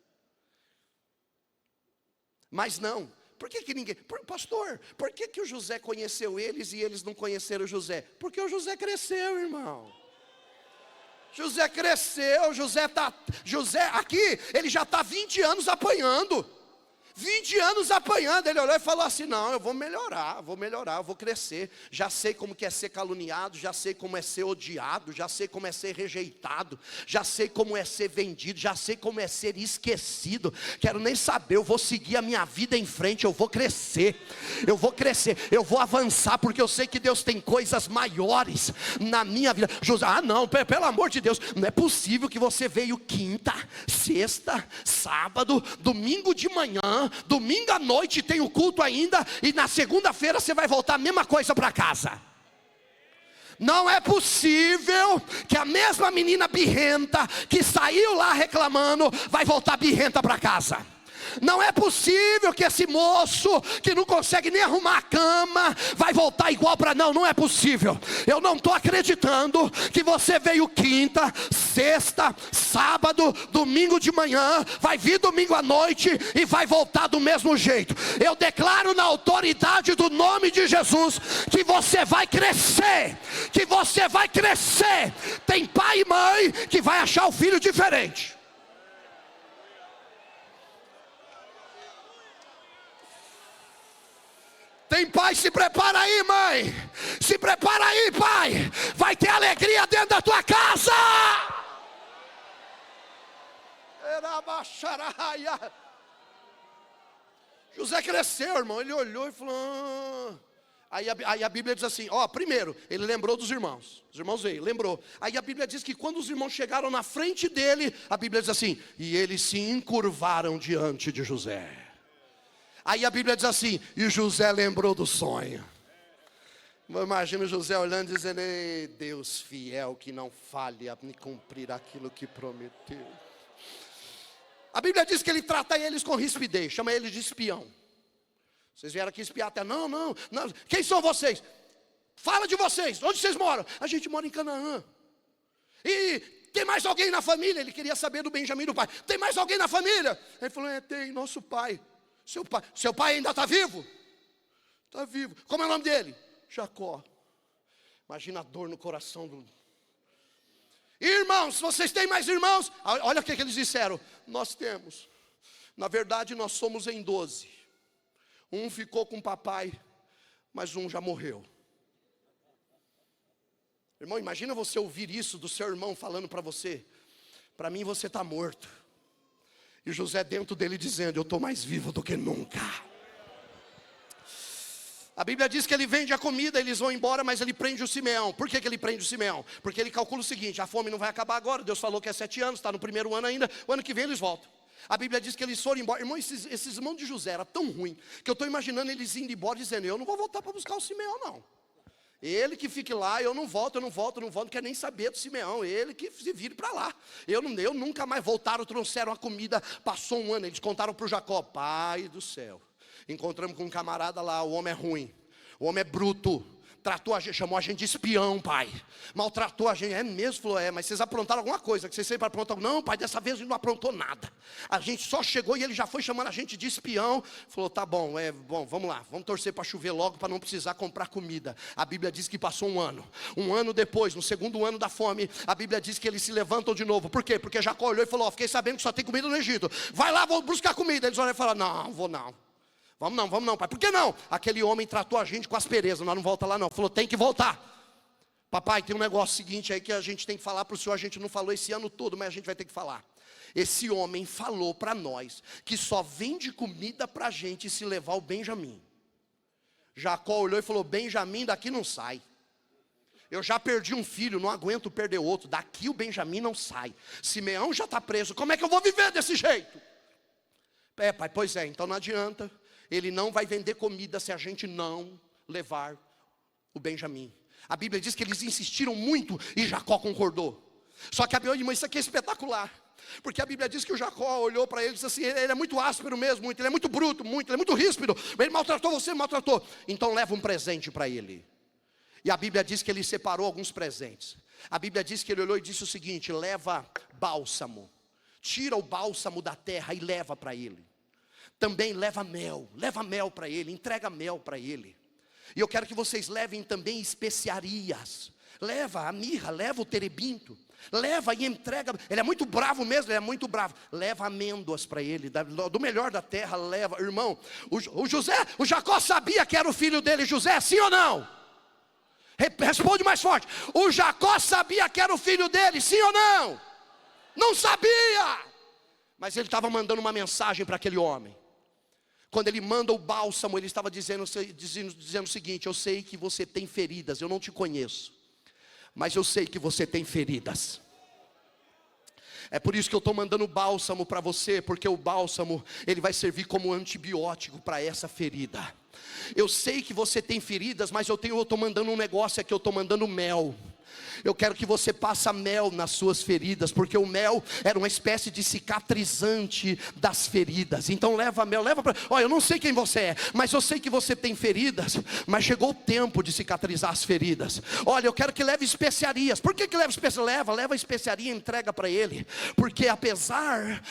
Speaker 1: Mas não. Por que ninguém... Pastor, por que o José conheceu eles e eles não conheceram o José? Porque o José cresceu, irmão. José cresceu, José aqui, ele já está 20 anos apanhando. 20 anos apanhando, ele olhou e falou assim: não, eu vou melhorar, eu vou crescer. Já sei como que é ser caluniado, já sei como é ser odiado, já sei como é ser rejeitado, já sei como é ser vendido, já sei como é ser esquecido. Quero nem saber, eu vou seguir a minha vida em frente, eu vou crescer, eu vou avançar, porque eu sei que Deus tem coisas maiores na minha vida. José, não, pelo amor de Deus, não é possível que você veio quinta, sexta, sábado, domingo de manhã, domingo à noite tem o culto ainda, e na segunda-feira você vai voltar a mesma coisa para casa. Não é possível que a mesma menina birrenta que saiu lá reclamando vai voltar birrenta para casa. Não é possível que esse moço que não consegue nem arrumar a cama vai voltar igual para... Não é possível. Eu não estou acreditando que você veio quinta, sexta, sábado, domingo de manhã, vai vir domingo à noite e vai voltar do mesmo jeito. Eu declaro na autoridade do nome de Jesus que você vai crescer, que você vai crescer. Tem pai e mãe que vai achar o filho diferente. Tem pai, se prepara aí, mãe. Se prepara aí, pai. Vai ter alegria dentro da tua casa. José cresceu, irmão. Ele olhou e falou... Aí a Bíblia diz assim, primeiro, ele lembrou dos irmãos. Os irmãos veio, lembrou. Aí a Bíblia diz que quando os irmãos chegaram na frente dele, a Bíblia diz assim: e eles se encurvaram diante de José. Aí a Bíblia diz assim: e José lembrou do sonho. Imagina José olhando e dizendo: ei, Deus fiel, que não falhe a me cumprir aquilo que prometeu. A Bíblia diz que ele trata eles com rispidez, chama eles de espião. Vocês vieram aqui espiar até, não. Quem são vocês? Fala de vocês, onde vocês moram? A gente mora em Canaã. E tem mais alguém na família? Ele queria saber do Benjamim, do pai. Tem mais alguém na família? Ele falou: tem, nosso pai. Seu pai ainda está vivo? Está vivo. Como é o nome dele? Jacó. Imagina a dor no coração do... Irmãos, vocês têm mais irmãos? Olha o que eles disseram. Nós temos. Na verdade nós somos em 12. Um ficou com o papai, mas um já morreu. Irmão, imagina você ouvir isso do seu irmão falando para você: para mim você está morto. E José dentro dele dizendo: eu estou mais vivo do que nunca. A Bíblia diz que ele vende a comida, eles vão embora, mas ele prende o Simeão. Por que ele prende o Simeão? Porque ele calcula o seguinte: a fome não vai acabar agora, Deus falou que é 7 anos, está no primeiro ano ainda, o ano que vem eles voltam. A Bíblia diz que eles foram embora. Irmão, esses irmãos de José era tão ruim, que eu estou imaginando eles indo embora dizendo: eu não vou voltar para buscar o Simeão não. Ele que fique lá, eu não volto, não quero nem saber do Simeão, ele que se vire para lá. Eu nunca mais. Voltaram, trouxeram a comida, passou um ano, eles contaram para o Jacó: pai do céu, encontramos com um camarada lá, o homem é ruim, o homem é bruto, tratou a gente, chamou a gente de espião, pai. Maltratou a gente. É mesmo? Falou, mas vocês aprontaram alguma coisa, que vocês sempre aprontam. Não, pai, dessa vez a gente não aprontou nada. A gente só chegou e ele já foi chamando a gente de espião. Falou, tá bom, bom, vamos lá, vamos torcer para chover logo, para não precisar comprar comida. A Bíblia diz que passou um ano. Um ano depois, no segundo ano da fome, a Bíblia diz que eles se levantam de novo. Por quê? Porque Jacó olhou e falou, fiquei sabendo que só tem comida no Egito. Vai lá, vou buscar comida. Eles olharam e falaram, não, vou não. Vamos não, pai. Por que não? Aquele homem tratou a gente com aspereza. Nós não volta lá não. Falou, tem que voltar. Papai, tem um negócio seguinte aí que a gente tem que falar para o senhor. A gente não falou esse ano todo, mas a gente vai ter que falar. Esse homem falou para nós que só vende comida para a gente se levar o Benjamim. Jacó olhou e falou, Benjamim daqui não sai. Eu já perdi um filho, não aguento perder outro. Daqui o Benjamim não sai. Simeão já está preso. Como é que eu vou viver desse jeito? Pai, pois é, então não adianta. Ele não vai vender comida se a gente não levar o Benjamim. A Bíblia diz que eles insistiram muito e Jacó concordou. Só que a Bíblia diz, isso aqui é espetacular. Porque a Bíblia diz que o Jacó olhou para ele e disse assim, ele é muito áspero mesmo, ele é muito bruto, ele é muito ríspido. Ele maltratou você, maltratou. Então leva um presente para ele. E a Bíblia diz que ele separou alguns presentes. A Bíblia diz que ele olhou e disse o seguinte, leva bálsamo. Tira o bálsamo da terra e leva para ele. Também leva mel para ele, entrega mel para ele. E eu quero que vocês levem também especiarias. Leva a mirra, leva o terebinto. Leva e entrega. Ele é muito bravo mesmo, ele é muito bravo. Leva amêndoas para ele, do melhor da terra, leva. Irmão, o Jacó sabia que era o filho dele, José, sim ou não? Responde mais forte. O Jacó sabia que era o filho dele, sim ou não? Não sabia. Mas ele estava mandando uma mensagem para aquele homem. Quando ele manda o bálsamo, ele estava dizendo o seguinte, eu sei que você tem feridas, eu não te conheço, mas eu sei que você tem feridas. É por isso que eu estou mandando o bálsamo para você, porque o bálsamo, ele vai servir como antibiótico para essa ferida. Eu sei que você tem feridas, mas eu estou mandando um negócio aqui, eu estou mandando mel. Eu quero que você passe mel nas suas feridas, porque o mel era uma espécie de cicatrizante das feridas. Então leva mel, leva para... Olha, eu não sei quem você é, mas eu sei que você tem feridas, mas chegou o tempo de cicatrizar as feridas. Olha, eu quero que leve especiarias. Por que leva especiarias? Leva especiaria e entrega para ele. Porque apesar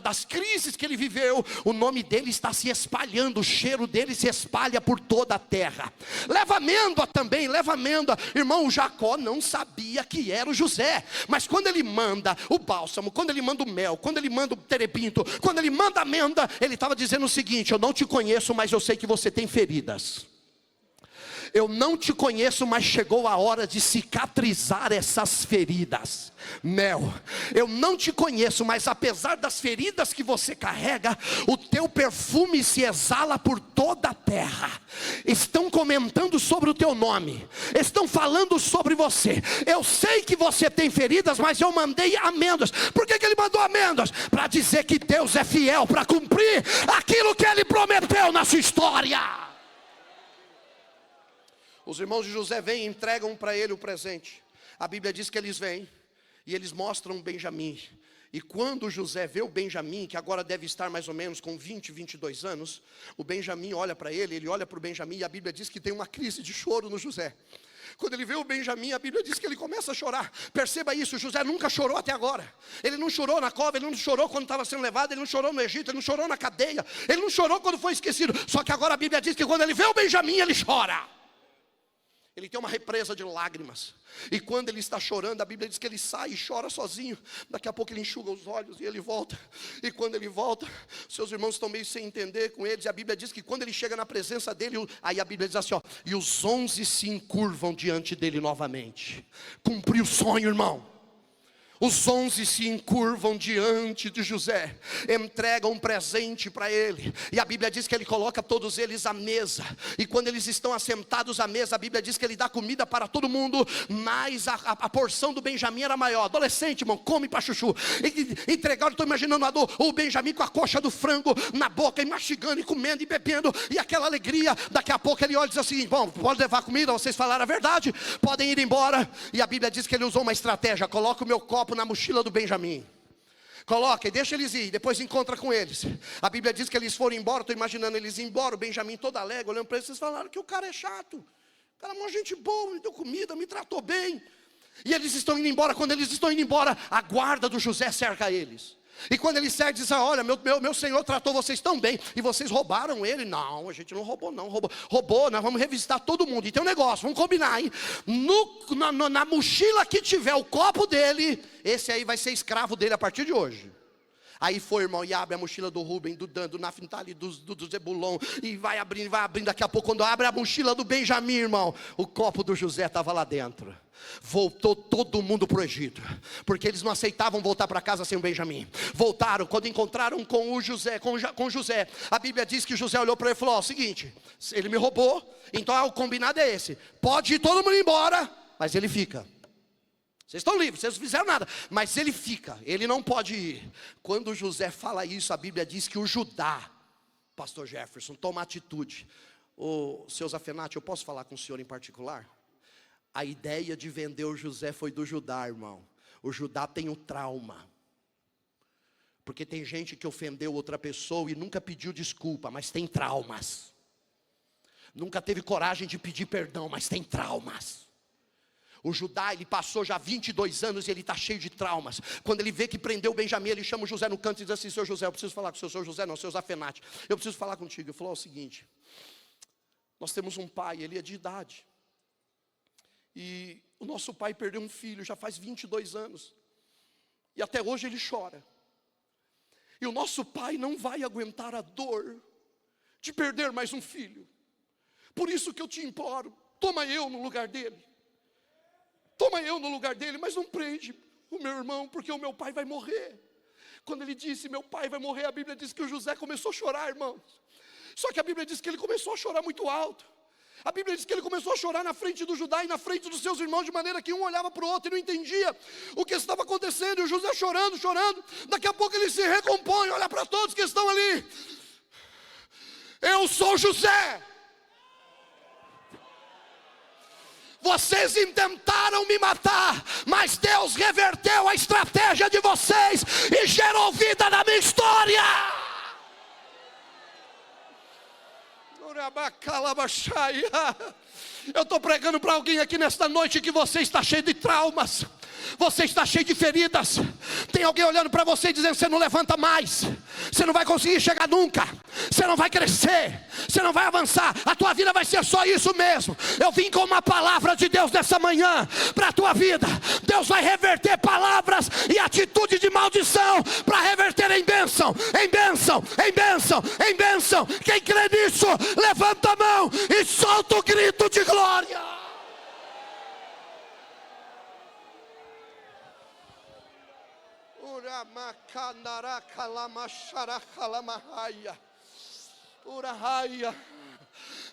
Speaker 1: das crises que ele viveu, o nome dele está se espalhando, o cheiro dele se espalha por toda a terra. Leva amêndoa também, leva amêndoa. Irmão, o Jacó não sabia que era o José, mas quando ele manda o bálsamo, quando ele manda o mel, quando ele manda o terebinto, quando ele manda a amêndoa, ele estava dizendo o seguinte, eu não te conheço, mas eu sei que você tem feridas. Eu não te conheço, mas chegou a hora de cicatrizar essas feridas. Mel, eu não te conheço, mas apesar das feridas que você carrega, o teu perfume se exala por toda a terra. Estão comentando sobre o teu nome, estão falando sobre você. Eu sei que você tem feridas, mas eu mandei amêndoas. Por que ele mandou amêndoas? Para dizer que Deus é fiel para cumprir aquilo que ele prometeu na sua história. Os irmãos de José vêm e entregam para ele o presente. A Bíblia diz que eles vêm e eles mostram Benjamim. E quando José vê o Benjamim, que agora deve estar mais ou menos com 20, 22 anos, o Benjamim olha para ele olha para o Benjamim e a Bíblia diz que tem uma crise de choro no José. Quando ele vê o Benjamim, a Bíblia diz que ele começa a chorar. Perceba isso, José nunca chorou até agora. Ele não chorou na cova, ele não chorou quando estava sendo levado, ele não chorou no Egito, ele não chorou na cadeia, ele não chorou quando foi esquecido. Só que agora a Bíblia diz que quando ele vê o Benjamim, ele chora. Ele tem uma represa de lágrimas. E quando ele está chorando, a Bíblia diz que ele sai e chora sozinho. Daqui a pouco ele enxuga os olhos e ele volta. E quando ele volta, seus irmãos estão meio sem entender com eles. E a Bíblia diz que quando ele chega na presença dele, aí a Bíblia diz assim, ó, e os 11 se encurvam diante dele novamente. Cumpriu o sonho, irmão. Os 11 se encurvam diante de José, entregam um presente para ele, e a Bíblia diz que ele coloca todos eles à mesa, e quando eles estão assentados à mesa, a Bíblia diz que ele dá comida para todo mundo, mas a porção do Benjamim era maior. Adolescente, irmão, come para chuchu. Entregaram, estou imaginando o Benjamim com a coxa do frango na boca, e mastigando, e comendo, e bebendo, e aquela alegria. Daqui a pouco ele olha e diz assim, bom, pode levar comida, vocês falaram a verdade, podem ir embora. E a Bíblia diz que ele usou uma estratégia, coloca o meu copo na mochila do Benjamim, coloca e deixa eles ir, depois encontra com eles. A Bíblia diz que eles foram embora, estou imaginando eles ir embora, o Benjamim todo alegre, olhando para eles, vocês falaram que o cara é chato, cara é uma gente boa, me deu comida, me tratou bem. E eles estão indo embora. Quando eles estão indo embora, a guarda do José cerca eles. E quando ele cerca, diz: olha, meu senhor tratou vocês tão bem, e vocês roubaram ele. Não, a gente não roubou não, roubou, nós vamos revisitar todo mundo. E tem um negócio, vamos combinar, hein? Na mochila que tiver o copo dele, esse aí vai ser escravo dele a partir de hoje. Aí foi, irmão, e abre a mochila do Rubem, do Dan, do Naftali, do Zebulon, e vai abrindo. Daqui a pouco, quando abre a mochila do Benjamim, irmão, o copo do José estava lá dentro. Voltou todo mundo para o Egito, porque eles não aceitavam voltar para casa sem o Benjamim. Voltaram, quando encontraram com o José, com José, a Bíblia diz que José olhou para ele e falou: ó, seguinte, ele me roubou, então o combinado é esse, pode ir todo mundo embora, mas ele fica. Vocês estão livres, vocês não fizeram nada, mas ele fica, ele não pode ir. Quando José fala isso, a Bíblia diz que o Judá, pastor Jefferson, toma atitude. O seu Zafenati, eu posso falar com o senhor em particular? A ideia de vender o José foi do Judá, irmão. O Judá tem um trauma, porque tem gente que ofendeu outra pessoa e nunca pediu desculpa, mas tem traumas. Nunca teve coragem de pedir perdão, mas tem traumas. O Judá, ele passou já 22 anos e ele está cheio de traumas. Quando ele vê que prendeu o Benjamim, ele chama o José no canto e diz assim: seu José, eu preciso falar com o seu José, não, seu Zafenati, eu preciso falar contigo. Ele falou: o seguinte, nós temos um pai, ele é de idade, e o nosso pai perdeu um filho já faz 22 anos, e até hoje ele chora. E o nosso pai não vai aguentar a dor de perder mais um filho. Por isso que eu te imploro, toma eu no lugar dele. Toma eu no lugar dele, mas não prende o meu irmão, porque o meu pai vai morrer. Quando ele disse: meu pai vai morrer, a Bíblia diz que o José começou a chorar, irmãos. Só que a Bíblia diz que ele começou a chorar muito alto. A Bíblia diz que ele começou a chorar na frente do Judá e na frente dos seus irmãos, de maneira que um olhava para o outro e não entendia o que estava acontecendo. E o José chorando, chorando. Daqui a pouco ele se recompõe, olha para todos que estão ali: eu sou José. Vocês intentaram me matar, mas Deus reverteu a estratégia de vocês e gerou vida na minha história. Eu estou pregando para alguém aqui nesta noite que você está cheio de traumas, você está cheio de feridas. Tem alguém olhando para você e dizendo: você não levanta mais, você não vai conseguir chegar nunca, você não vai crescer, você não vai avançar, a tua vida vai ser só isso mesmo. Eu vim com uma palavra de Deus nessa manhã para a tua vida. Deus vai reverter palavras e atitude de maldição para reverter em bênção, em bênção, em bênção, em bênção. Quem crê nisso, levanta a mão e solta o grito de glória.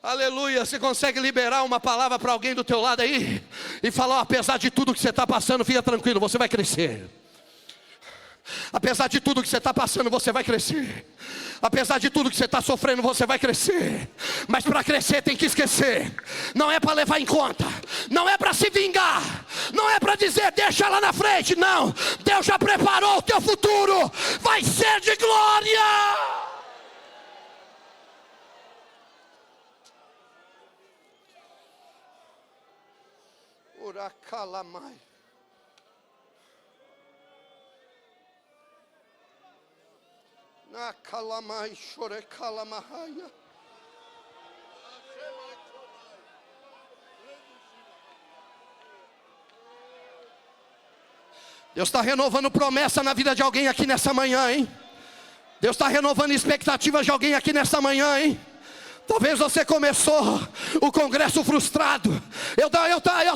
Speaker 1: Aleluia. Você consegue liberar uma palavra para alguém do teu lado aí e falar: apesar de tudo que você está passando, fica tranquilo, você vai crescer. Apesar de tudo que você está passando, você vai crescer. Apesar de tudo que você está sofrendo, você vai crescer. Mas para crescer tem que esquecer. Não é para levar em conta, não é para se vingar, não é para dizer deixa lá na frente. Não, Deus já preparou o teu futuro, vai ser de glória. Uracalamai. Na calamai chore calamahaya. Deus está renovando promessa na vida de alguém aqui nessa manhã, hein? Deus está renovando expectativas de alguém aqui nessa manhã, hein? Talvez você começou o congresso frustrado. Eu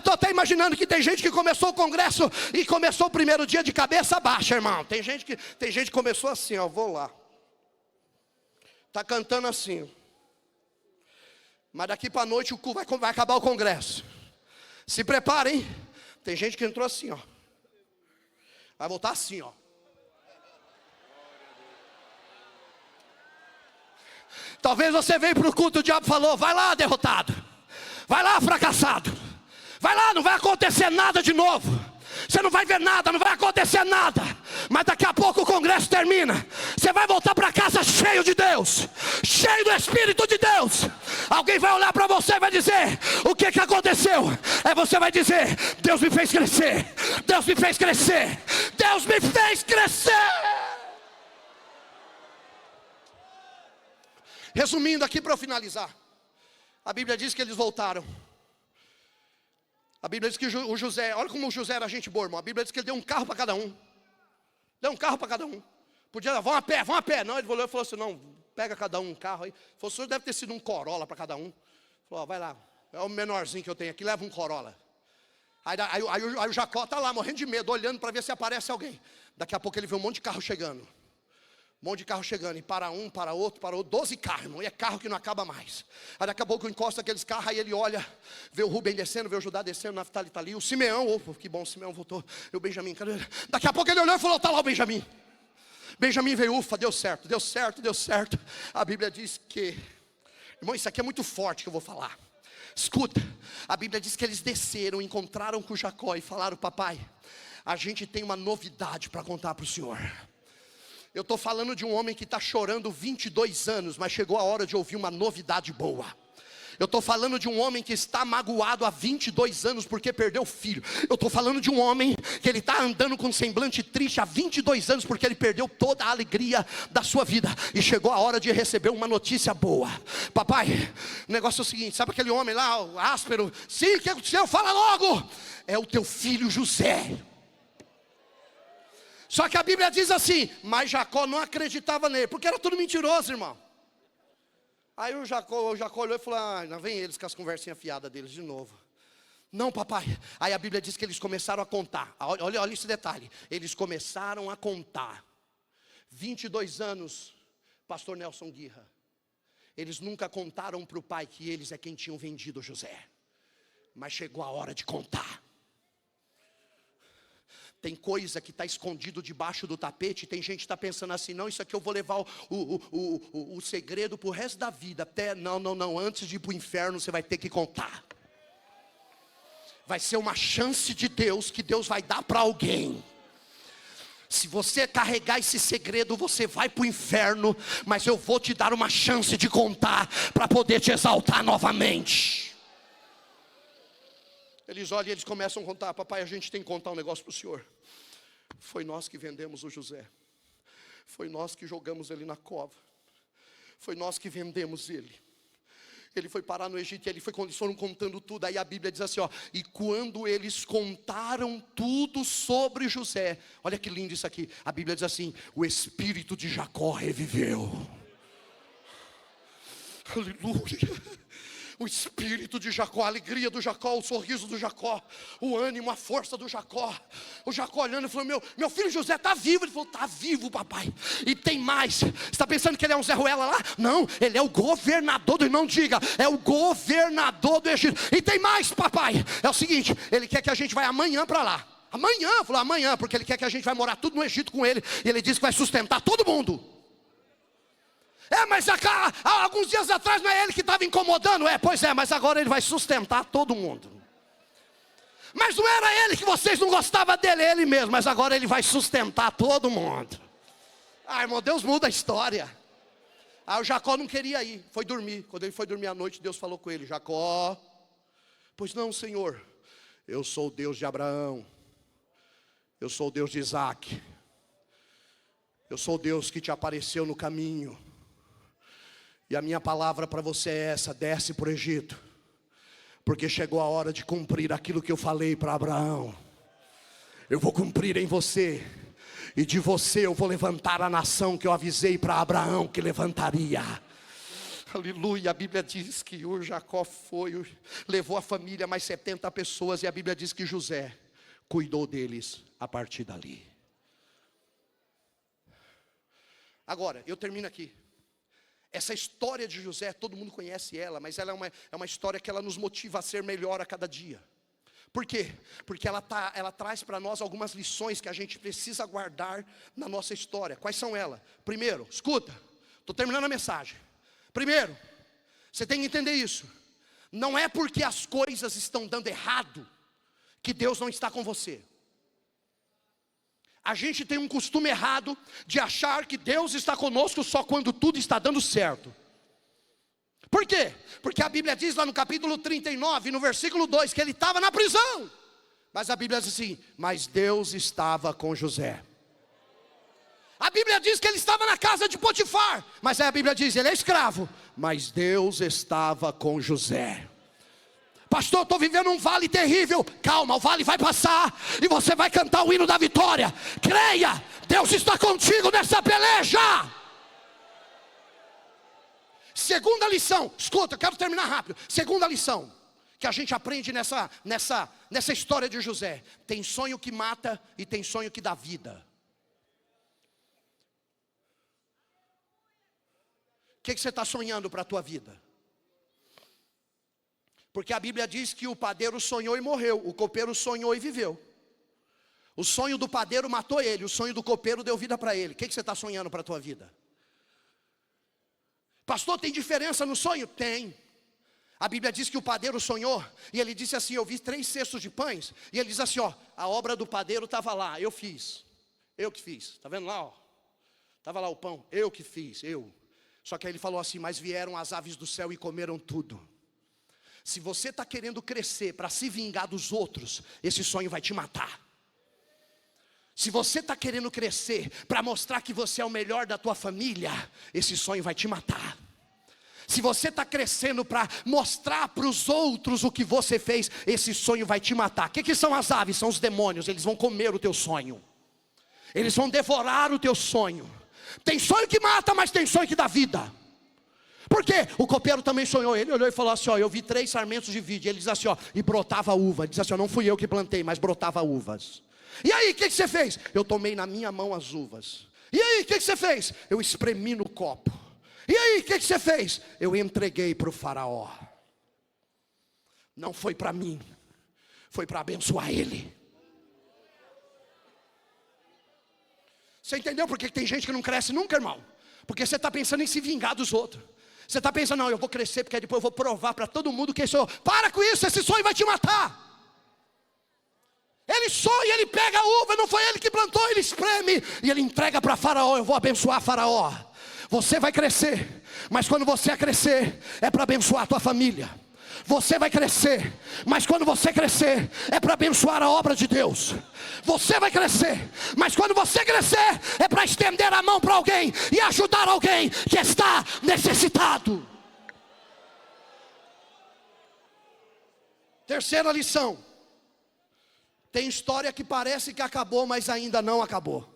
Speaker 1: estou até imaginando que tem gente que começou o congresso e começou o primeiro dia de cabeça baixa, irmão. Tem gente que começou assim, ó, vou lá. Está cantando assim. Mas daqui para a noite vai acabar o congresso. Se preparem. Tem gente que entrou assim, ó. Vai voltar assim, ó. Talvez você veio para o culto, o diabo falou: vai lá, derrotado, vai lá, fracassado, vai lá, não vai acontecer nada de novo, você não vai ver nada, não vai acontecer nada.
Speaker 2: mas daqui a pouco o congresso termina. Você vai voltar para casa cheio de Deus, cheio do Espírito de Deus. Alguém vai olhar para você e vai dizer: o que aconteceu? Aí você vai dizer: Deus me fez crescer, Deus me fez crescer, Deus me fez crescer. Resumindo aqui para eu finalizar, a Bíblia diz que eles voltaram. A Bíblia diz que o José, olha como o José era gente boa, irmão. A Bíblia diz que ele deu um carro para cada um. Deu um carro para cada um. Podia dar, vão a pé, vão a pé. Não, ele falou assim: não, pega cada um carro aí. Falou: o senhor deve ter sido um Corolla para cada um. Falou: vai lá, é o menorzinho que eu tenho aqui, leva um Corolla. Aí o Jacó está lá morrendo de medo, olhando para ver se aparece alguém. Daqui a pouco ele vê um monte de carro chegando. Um monte de carro chegando, e para um, para outro, 12 carros, irmão, e é carro que não acaba mais. Aí daqui a pouco encosta aqueles carros, aí ele olha, vê o Rubem descendo, vê o Judá descendo, o Naftali está ali, o Simeão, opa, que bom, o Simeão voltou, e o Benjamim, cadê? Daqui a pouco ele olhou e falou: está lá o Benjamim. Benjamim veio, ufa, deu certo, deu certo, deu certo. A Bíblia diz que, irmão, isso aqui é muito forte que eu vou falar. Escuta, a Bíblia diz que eles desceram, encontraram com Jacó e falaram: papai, a gente tem uma novidade para contar para o senhor. Eu estou falando de um homem que está chorando 22 anos, mas chegou a hora de ouvir uma novidade boa. Eu estou falando de um homem que está magoado há 22 anos porque perdeu o filho. Eu estou falando de um homem que ele está andando com um semblante triste há 22 anos porque ele perdeu toda a alegria da sua vida. E chegou a hora de receber uma notícia boa. Papai, o negócio é o seguinte: sabe aquele homem lá, o áspero? Sim, o que aconteceu? Fala logo. É o teu filho José. Só que a Bíblia diz assim: mas Jacó não acreditava nele, porque era tudo mentiroso, irmão. Aí o Jacó olhou e falou: não vem eles com as conversinhas fiadas deles de novo. Não, papai. Aí a Bíblia diz que eles começaram a contar. Olha esse detalhe. Eles começaram a contar. 22 anos, pastor Nelson Guerra. Eles nunca contaram para o pai que eles é quem tinham vendido José. Mas chegou a hora de contar. Tem coisa que está escondido debaixo do tapete. Tem gente que está pensando assim: não, isso aqui eu vou levar o segredo para o resto da vida. Até, não, antes de ir para o inferno você vai ter que contar. Vai ser uma chance de Deus que Deus vai dar para alguém. Se você carregar esse segredo, você vai para o inferno. Mas eu vou te dar uma chance de contar, para poder te exaltar novamente. Eles olham e eles começam a contar: papai, a gente tem que contar um negócio para o senhor. Foi nós que vendemos o José. Foi nós que jogamos ele na cova. Foi nós que vendemos ele. Ele foi parar no Egito, e eles foram contando tudo. Aí a Bíblia diz assim, ó: e quando eles contaram tudo sobre José, olha que lindo isso aqui. A Bíblia diz assim: o espírito de Jacó reviveu. Aleluia. O espírito de Jacó, a alegria do Jacó, o sorriso do Jacó, o ânimo, a força do Jacó. O Jacó olhando e falou: meu filho José está vivo. Ele falou: está vivo, papai. E tem mais. Você está pensando que ele é um Zé Ruela lá? Não, ele é o governador do... Não diga, é o governador do Egito. E tem mais, papai. É o seguinte: ele quer que a gente vá amanhã para lá. Amanhã, falou amanhã, porque ele quer que a gente vai morar tudo no Egito com ele. E ele disse que vai sustentar todo mundo. Mas há alguns dias atrás não é ele que estava incomodando? Pois é, mas agora ele vai sustentar todo mundo. Mas não era ele que vocês não gostavam dele, é ele mesmo. Mas agora ele vai sustentar todo mundo. Irmão, Deus muda a história. Aí o Jacó não queria ir, foi dormir. Quando ele foi dormir à noite, Deus falou com ele: Jacó, pois não, Senhor, eu sou o Deus de Abraão, eu sou o Deus de Isaac, eu sou o Deus que te apareceu no caminho. E a minha palavra para você é essa: desce para o Egito, porque chegou a hora de cumprir aquilo que eu falei para Abraão. Eu vou cumprir em você, e de você eu vou levantar a nação que eu avisei para Abraão que levantaria. Aleluia. A Bíblia diz que o Jacó levou a família, mais 70 pessoas, e a Bíblia diz que José cuidou deles a partir dali. Agora, eu termino aqui. Essa história de José, todo mundo conhece ela, mas ela é uma história que ela nos motiva a ser melhor a cada dia. Por quê? Porque ela traz para nós algumas lições que a gente precisa guardar na nossa história. Quais são elas? Primeiro, escuta, estou terminando a mensagem. Primeiro, você tem que entender isso. Não é porque as coisas estão dando errado que Deus não está com você. A gente tem um costume errado de achar que Deus está conosco só quando tudo está dando certo. Por quê? Porque a Bíblia diz lá no capítulo 39, no versículo 2, que ele estava na prisão. Mas a Bíblia diz assim: mas Deus estava com José. A Bíblia diz que ele estava na casa de Potifar, mas aí a Bíblia diz, ele é escravo, mas Deus estava com José. Pastor, estou vivendo um vale terrível. Calma, o vale vai passar e você vai cantar o hino da vitória. Creia, Deus está contigo nessa peleja. Segunda lição, escuta, eu quero terminar rápido. Segunda lição que a gente aprende nessa história de José: tem sonho que mata e tem sonho que dá vida. O que você está sonhando para a tua vida? Porque a Bíblia diz que o padeiro sonhou e morreu, o copeiro sonhou e viveu. O sonho do padeiro matou ele, o sonho do copeiro deu vida para ele. O que você está sonhando para a tua vida? Pastor, tem diferença no sonho? Tem. A Bíblia diz que o padeiro sonhou, e ele disse assim: eu vi 3 cestos de pães, e ele diz assim, ó, a obra do padeiro estava lá, eu fiz. Eu que fiz, está vendo lá, ó? Estava lá o pão, eu que fiz, eu. Só que aí ele falou assim: mas vieram as aves do céu e comeram tudo. Se você está querendo crescer para se vingar dos outros, esse sonho vai te matar. Se você está querendo crescer para mostrar que você é o melhor da tua família, esse sonho vai te matar. Se você está crescendo para mostrar para os outros o que você fez, esse sonho vai te matar. O que são as aves? São os demônios, eles vão comer o teu sonho. Eles vão devorar o teu sonho. Tem sonho que mata, mas tem sonho que dá vida. Por quê? O copeiro também sonhou. Ele olhou e falou assim, ó, eu vi 3 sarmentos de vide. Ele diz assim, ó, e brotava uva. Ele diz assim, ó, não fui eu que plantei, mas brotava uvas. E aí, o que você fez? Eu tomei na minha mão as uvas. E aí, o que você fez? Eu espremi no copo. E aí, o que você fez? Eu entreguei para o faraó. Não foi para mim, foi para abençoar ele. Você entendeu por que tem gente que não cresce nunca, irmão? Porque você está pensando em se vingar dos outros. Você está pensando, não, eu vou crescer porque depois eu vou provar para todo mundo que sou eu. Para com isso, esse sonho vai te matar. Ele sonha, ele pega a uva, não foi ele que plantou, ele espreme e ele entrega para faraó. Eu vou abençoar faraó. Você vai crescer, mas quando você crescer, é para abençoar a tua família. Você vai crescer, mas quando você crescer, é para abençoar a obra de Deus. Você vai crescer, mas quando você crescer, é para estender a mão para alguém e ajudar alguém que está necessitado. Terceira lição: tem história que parece que acabou, mas ainda não acabou.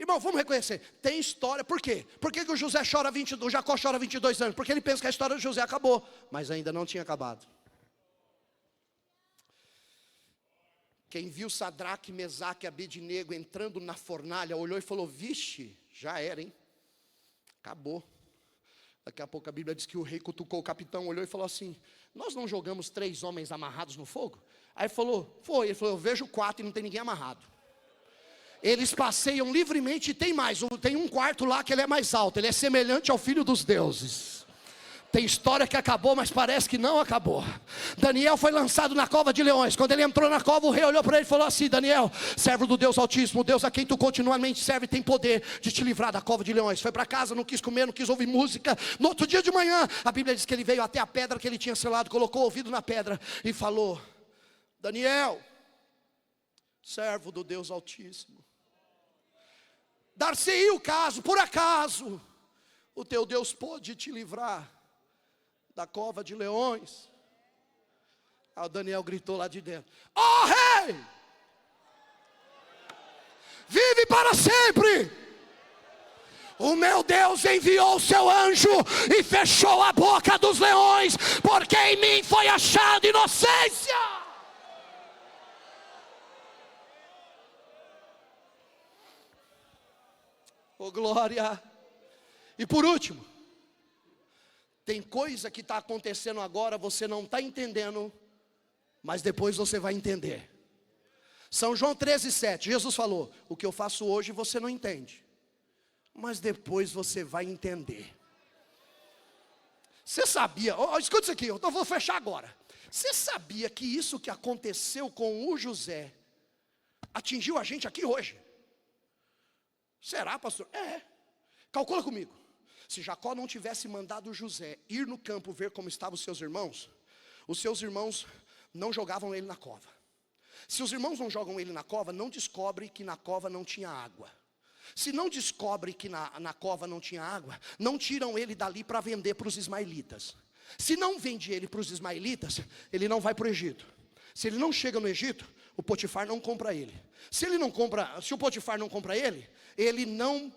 Speaker 2: Irmão, vamos reconhecer, tem história, por quê? Por que o Jacó chora 22 anos? Porque ele pensa que a história de José acabou, mas ainda não tinha acabado. Quem viu Sadraque, Mesaque e Abednego entrando na fornalha, olhou e falou, vixe, já era, hein? Acabou. Daqui a pouco a Bíblia diz que o rei cutucou o capitão, olhou e falou assim, nós não jogamos 3 homens amarrados no fogo? Aí ele falou, foi, ele falou, eu vejo 4 e não tem ninguém amarrado. Eles passeiam livremente e tem mais, tem um quarto lá que ele é mais alto, ele é semelhante ao filho dos deuses. Tem história que acabou, mas parece que não acabou. Daniel foi lançado na cova de leões. Quando ele entrou na cova, o rei olhou para ele e falou assim, Daniel, servo do Deus Altíssimo, Deus a quem tu continuamente serve, tem poder de te livrar da cova de leões. Foi para casa, não quis comer, não quis ouvir música. No outro dia de manhã, a Bíblia diz que ele veio até a pedra que ele tinha selado, colocou o ouvido na pedra e falou, Daniel, servo do Deus Altíssimo, dar-se-ia o caso, por acaso, o teu Deus pôde te livrar da cova de leões. Aí o Daniel gritou lá de dentro, ó rei, vive para sempre. O meu Deus enviou o seu anjo e fechou a boca dos leões, porque em mim foi achada inocência. Oh glória. E por último, tem coisa que está acontecendo agora, você não está entendendo, mas depois você vai entender. São João 13:7, Jesus falou, o que eu faço hoje você não entende, mas depois você vai entender. Você sabia, escuta isso aqui, eu vou fechar agora. Você sabia que isso que aconteceu com o José, atingiu a gente aqui hoje. Será, pastor? É. Calcula comigo. Se Jacó não tivesse mandado José ir no campo ver como estavam os seus irmãos não jogavam ele na cova. Se os irmãos não jogam ele na cova, não descobre que na cova não tinha água. Se não descobre que na cova não tinha água, não tiram ele dali para vender para os ismaelitas. Se não vende ele para os ismaelitas, ele não vai para o Egito. Se ele não chega no Egito, o Potifar não compra ele. Se o Potifar não compra ele, ele não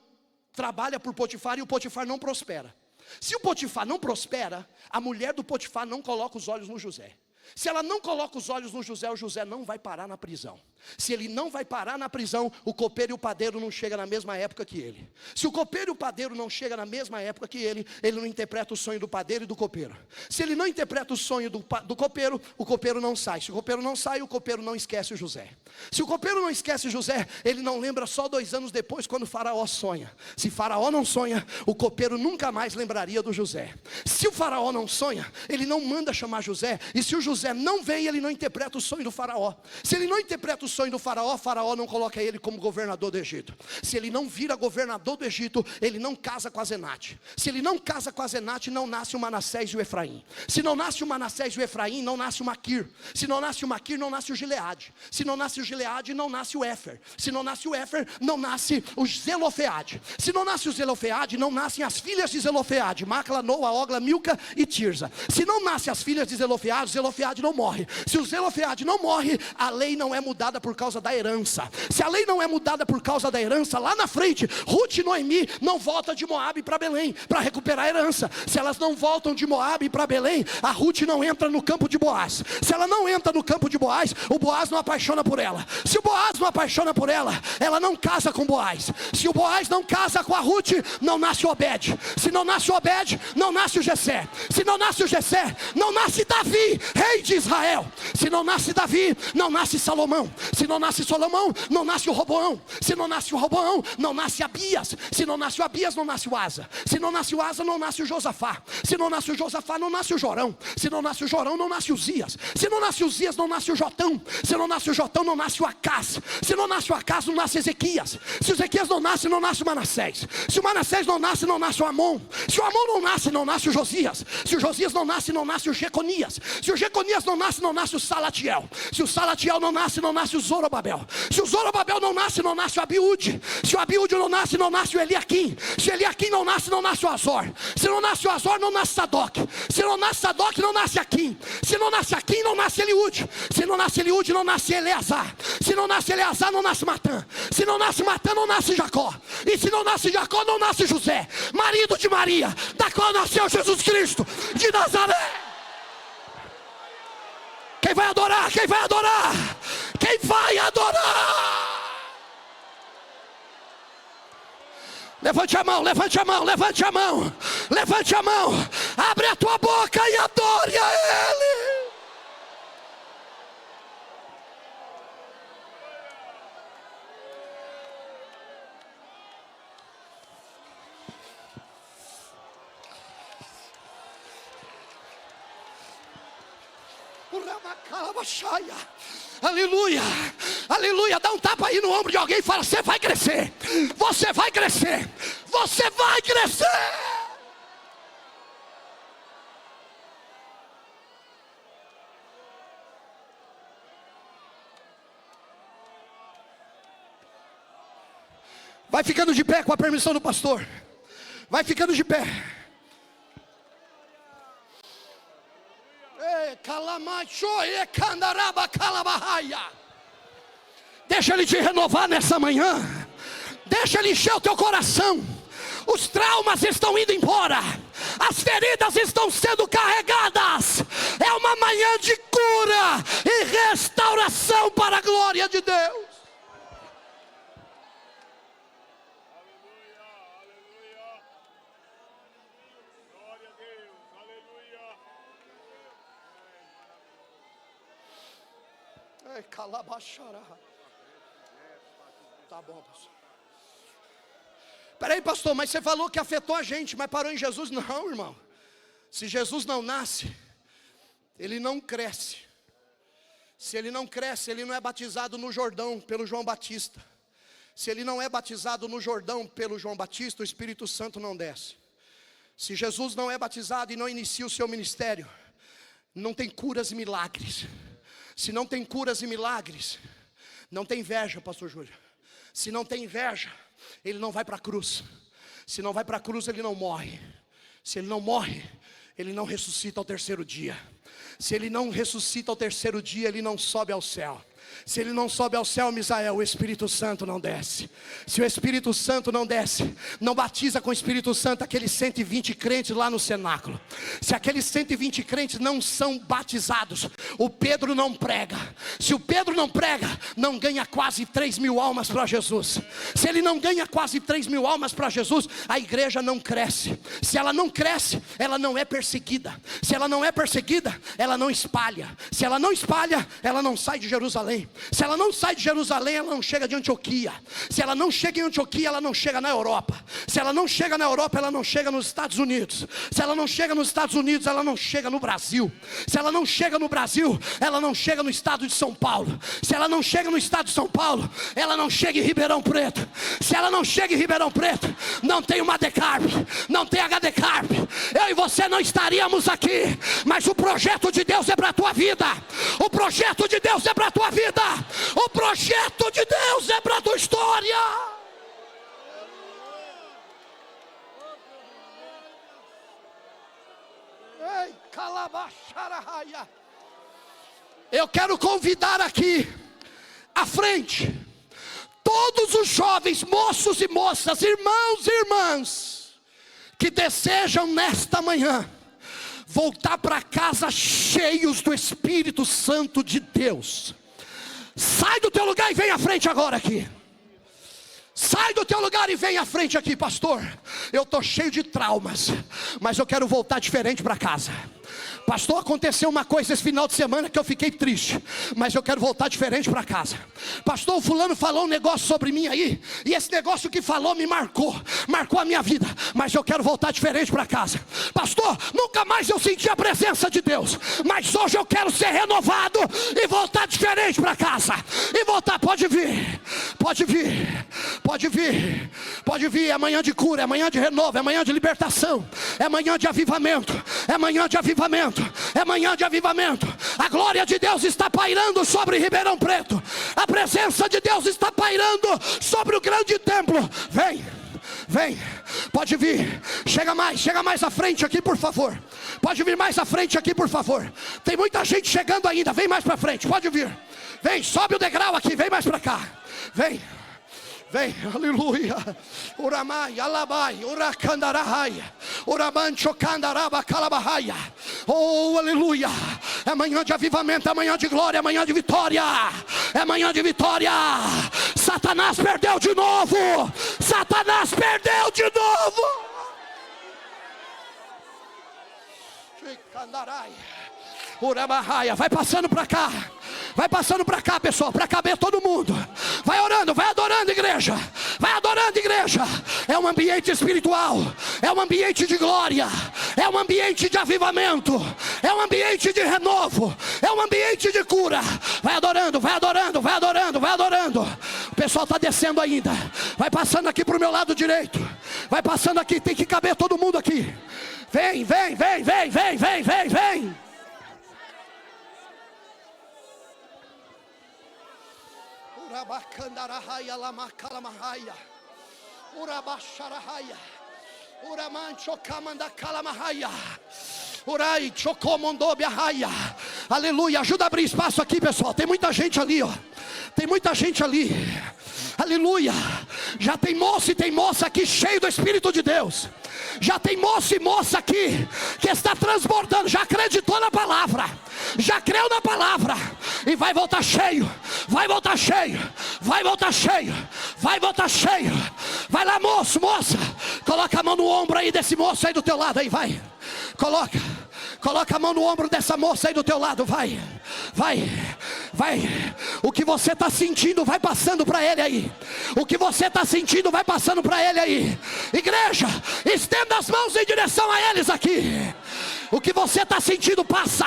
Speaker 2: trabalha por Potifar e o Potifar não prospera. Se o Potifar não prospera, a mulher do Potifar não coloca os olhos no José. Se ela não coloca os olhos no José, o José não vai parar na prisão. Se ele não vai parar na prisão, o copeiro e o padeiro não chegam na mesma época que ele. Se o copeiro e o padeiro não chegam na mesma época que ele não interpreta o sonho do padeiro e do copeiro. Se ele não interpreta o sonho do copeiro, o copeiro não sai. Se o copeiro não sai, o copeiro não esquece o José. Se o copeiro não esquece o José, ele não lembra só 2 anos depois, quando o faraó sonha. Se faraó não sonha, o copeiro nunca mais lembraria do José. Se o faraó não sonha, ele não manda chamar José. E se o José não vem, ele não interpreta o sonho do faraó. Se ele não interpreta o sonho do faraó, faraó não coloca ele como governador do Egito. Se ele não vira governador do Egito, ele não casa com a Zenate. Se ele não casa com a Zenate, não nasce o Manassés e o Efraim. Se não nasce o Manassés e o Efraim, não nasce o Maquir. Se não nasce o Maquir, não nasce o Gileade. Se não nasce o Gileade, não nasce o Éfer. Se não nasce o Éfer, não nasce o Zelofeade. Se não nasce o Zelofeade, não nascem as filhas de Zelofeade: Macla, Noa, Ogla, Milca e Tirza. Se não nascem as filhas de Zelofeade, Zelofeade não morre. Se o Zelofeade não morre, a lei não é mudada por causa da herança. Se a lei não é mudada por causa da herança, lá na frente, Ruth e Noemi não voltam de Moabe para Belém para recuperar a herança. Se elas não voltam de Moabe para Belém, a Ruth não entra no campo de Boaz. Se ela não entra no campo de Boaz, o Boaz não apaixona por ela. Se o Boaz não apaixona por ela, ela não casa com Boaz. Se o Boaz não casa com a Ruth, não nasce o Obed. Se não nasce o Obed, não nasce o Jessé. Se não nasce o Jessé, não nasce Davi, rei de Israel. Se não nasce Davi, não nasce Salomão. Se não nasce Salomão, não nasce o Roboão. Se não nasce o Roboão, não nasce Abias. Se não nasce o Abias, não nasce o Asa. Se não nasce o Asa, não nasce o Josafá. Se não nasce o Josafá, não nasce o Jorão. Se não nasce o Jorão, não nasce o Zias. Se não nasce o Zias, não nasce o Jotão. Se não nasce o Jotão, não nasce o Acás. Se não nasce o Acás, não nasce Ezequias. Se o Ezequias não nasce, não nasce o Manassés. Se o Manassés não nasce, não nasce o Amon. Se o Amon não nasce o Josias. Se o Josias não nasce o Jeconias. Se o Jeconias não nasce o Salatiel. Se o Salatiel não nasce o Zorobabel. Se o Zorobabel não nasce o Abiúde. Se o Abiúde não nasce o Eliaquim. Se o Eliaquim não nasce o Azor. Se não nasce o Azor, não nasce Sadoc. Se não nasce Sadoc, não nasce Aquim. Se não nasce Aquim, não nasce Eliúde. Se não nasce Eliúde, não nasce Eleazar. Se não nasce Eleazar, não nasce Matã. Se não nasce Matã, não nasce Jacó. E se não nasce Jacó, não nasce José, marido de Maria, da qual nasceu Jesus Cristo de Nazaré. Quem vai adorar? Quem vai adorar? Quem vai adorar? Levante a mão, levante a mão, levante a mão. Levante a mão. Abre a tua boca e adore a Ele. Aleluia, aleluia. Dá um tapa aí no ombro de alguém e fala: você vai crescer, você vai crescer, você vai crescer. Vai ficando de pé com a permissão do pastor. Vai ficando de pé. Deixa Ele te renovar nessa manhã. Deixa Ele encher o teu coração. Os traumas estão indo embora. As feridas estão sendo carregadas. É uma manhã de cura e restauração para a glória de Deus. Tá bom, pastor. Peraí, pastor, mas você falou que afetou a gente, mas parou em Jesus? Não, irmão. Se Jesus não nasce, Ele não cresce. Se ele não cresce, ele não é batizado no Jordão pelo João Batista. Se ele não é batizado no Jordão pelo João Batista, o Espírito Santo não desce. Se Jesus não é batizado e não inicia o seu ministério, não tem curas e milagres. Se não tem curas e milagres, não tem inveja, pastor Júlio. Se não tem inveja, ele não vai para a cruz. Se não vai para a cruz, ele não morre. Se ele não morre, ele não ressuscita ao terceiro dia. Se ele não ressuscita ao terceiro dia, ele não sobe ao céu. Se ele não sobe ao céu, Misael, o Espírito Santo não desce. Se o Espírito Santo não desce, não batiza com o Espírito Santo aqueles 120 crentes lá no cenáculo. Se aqueles 120 crentes não são batizados, o Pedro não prega. Se o Pedro não prega, não ganha quase 3.000 almas para Jesus. Se ele não ganha quase 3.000 almas para Jesus, a igreja não cresce. Se ela não cresce, ela não é perseguida. Se ela não é perseguida, ela não espalha. Se ela não espalha, ela não sai de Jerusalém. Se ela não sai de Jerusalém, ela não chega de Antioquia. Se ela não chega em Antioquia, ela não chega na Europa. Se ela não chega na Europa, ela não chega nos Estados Unidos. Se ela não chega nos Estados Unidos, ela não chega no Brasil. Se ela não chega no Brasil, ela não chega no estado de São Paulo. Se ela não chega no estado de São Paulo, ela não chega em Ribeirão Preto. Se ela não chega em Ribeirão Preto, não tem uma Decarb, não tem HD Carb. Eu e você não estaríamos aqui. Mas o projeto de Deus é para a tua vida. O projeto de Deus é para a tua vida. O projeto de Deus é para a tua história. Ei, calabacharahaya. Eu quero convidar aqui à frente todos os jovens, moços e moças, irmãos e irmãs, que desejam nesta manhã voltar para casa cheios do Espírito Santo de Deus. Sai do teu lugar e vem à frente agora aqui. Sai do teu lugar e vem à frente aqui, pastor. Eu estou cheio de traumas, mas eu quero voltar diferente para casa. Pastor, aconteceu uma coisa esse final de semana que eu fiquei triste, mas eu quero voltar diferente para casa. Pastor, o fulano falou um negócio sobre mim aí, e esse negócio que falou me marcou a minha vida, mas eu quero voltar diferente para casa. Pastor, nunca mais eu senti a presença de Deus, mas hoje eu quero ser renovado e voltar diferente para casa. E voltar, pode vir, pode vir, pode vir, pode vir. É manhã de cura, é manhã de renovo, é manhã de libertação, é manhã de avivamento, é manhã de avivamento, é manhã de avivamento. A glória de Deus está pairando sobre Ribeirão Preto. A presença de Deus está pairando sobre o grande templo. Vem, vem, pode vir. Chega mais à frente aqui, por favor. Pode vir mais à frente aqui, por favor. Tem muita gente chegando ainda, vem mais para frente, pode vir. Vem, sobe o degrau aqui, vem mais para cá. Vem. Vem, aleluia. Uramai, alabai, uracandarahai, uramanchocandaraba calabahaya. Oh, aleluia. É manhã de avivamento, é manhã de glória, é manhã de vitória. É manhã de vitória. Satanás perdeu de novo. Satanás perdeu de novo. Urabahaya, vai passando para cá. Vai passando para cá, pessoal, para caber todo mundo. Vai orando, vai adorando, igreja. Vai adorando, igreja. É um ambiente espiritual, é um ambiente de glória, é um ambiente de avivamento, é um ambiente de renovo, é um ambiente de cura. Vai adorando, vai adorando, vai adorando, vai adorando. O pessoal está descendo ainda. Vai passando aqui para o meu lado direito. Vai passando aqui, tem que caber todo mundo aqui. Vem, vem, vem, vem, vem, vem, vem, vem. Urabacandarahaya lamacalamahaya. Urabacharahaya. Uramanchocamandacalamahaya. Urai chocomondobiahaya. Aleluia. Ajuda a abrir espaço aqui, pessoal. Tem muita gente ali, ó. Tem muita gente ali. Aleluia. Já tem moço e tem moça aqui cheio do Espírito de Deus. Já tem moço e moça aqui que está transbordando, já acreditou na palavra, já creu na palavra e vai voltar cheio, vai voltar cheio, vai voltar cheio, vai voltar cheio. Vai lá, moço, moça, coloca a mão no ombro aí desse moço aí do teu lado aí, vai. Coloca a mão no ombro dessa moça aí do teu lado, vai. O que você está sentindo vai passando para ele aí. O que você está sentindo vai passando para ele aí. Igreja, estenda as mãos em direção a eles aqui. O que você está sentindo passa.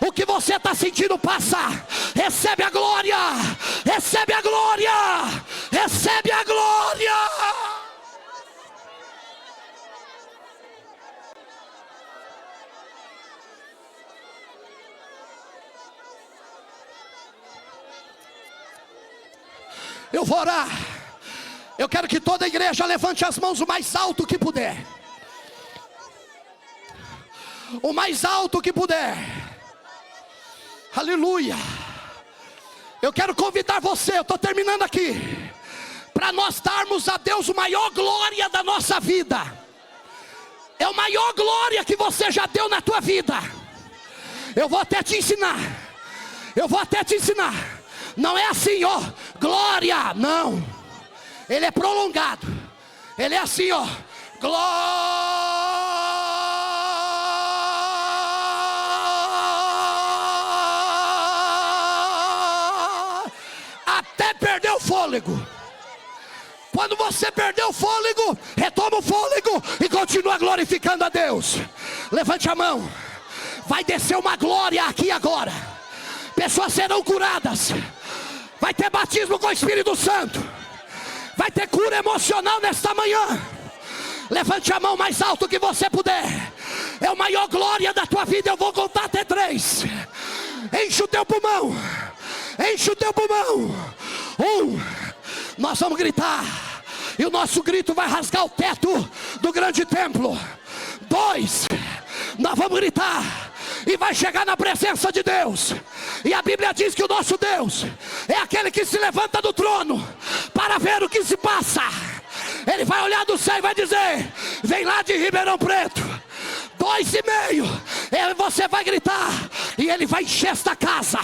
Speaker 2: O que você está sentindo passa. Recebe a glória. Recebe a glória. Recebe a glória. Eu vou orar. Eu quero que toda a igreja levante as mãos o mais alto que puder. O mais alto que puder. Aleluia. Eu quero convidar você, eu estou terminando aqui, para nós darmos a Deus a maior glória da nossa vida. É a maior glória que você já deu na tua vida. Eu vou até te ensinar. Não é assim, ó, glória, não. Ele é prolongado. Ele é assim, ó, glória. Até perder o fôlego. Quando você perder o fôlego, retoma o fôlego e continua glorificando a Deus. Levante a mão. Vai descer uma glória aqui agora. Pessoas serão curadas. Vai ter batismo com o Espírito Santo. Vai ter cura emocional nesta manhã. Levante a mão mais alto que você puder. É a maior glória da tua vida. Eu vou contar até 3. Enche o teu pulmão. Enche o teu pulmão. 1. Nós vamos gritar. E o nosso grito vai rasgar o teto do grande templo. 2. Nós vamos gritar. E vai chegar na presença de Deus. E a Bíblia diz que o nosso Deus é aquele que se levanta do trono para ver o que se passa. Ele vai olhar do céu e vai dizer: vem lá de Ribeirão Preto. 2,5. Você vai gritar e ele vai encher esta casa.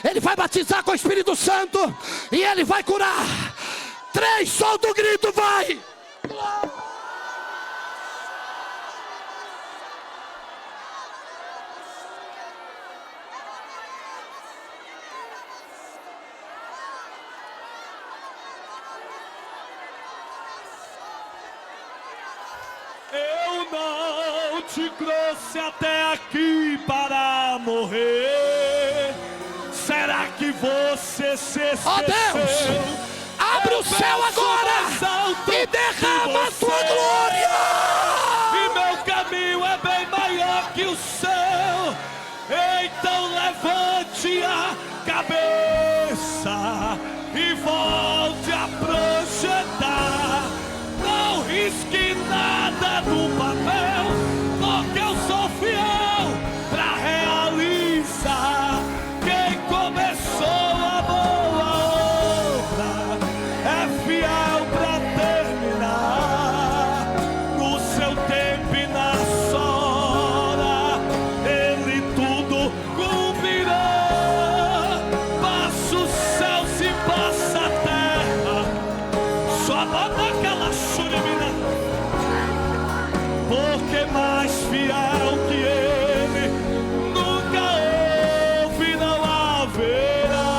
Speaker 2: Ele vai batizar com o Espírito Santo e ele vai curar. 3, solta o grito, vai.
Speaker 3: Eu não te trouxe até aqui para morrer. Será que você se esqueceu?
Speaker 2: Ó Deus, abre o céu agora e derrama a tua glória.
Speaker 3: E meu caminho é bem maior que o seu. Então levante a cabeça e volte a projetar. Não risque nada no papel, porque eu sou fiel pra realizar. Quem começou a boa obra é fiel pra terminar. No seu tempo e na sua hora, ele tudo cumprirá. Passa os céus e passa a terra, só bota aquela churimina, porque mais fiel que ele nunca houve, não haverá.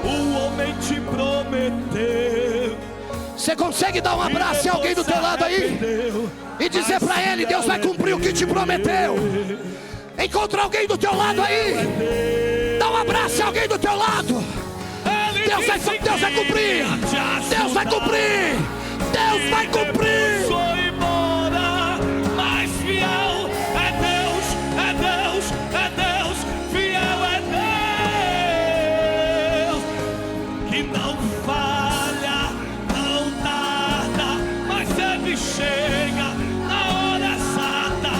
Speaker 3: O homem te prometeu.
Speaker 2: Você consegue dar um abraço em alguém do teu lado aí e dizer para ele: Deus vai cumprir o que te prometeu? Encontra alguém do teu lado aí. Dá um abraço em alguém do teu lado. Deus vai cumprir. Deus vai cumprir. Deus vai cumprir.
Speaker 3: Foi embora, mas fiel é Deus, é Deus, é Deus, fiel é Deus, que não falha, não tarda, mas ele chega na hora exata.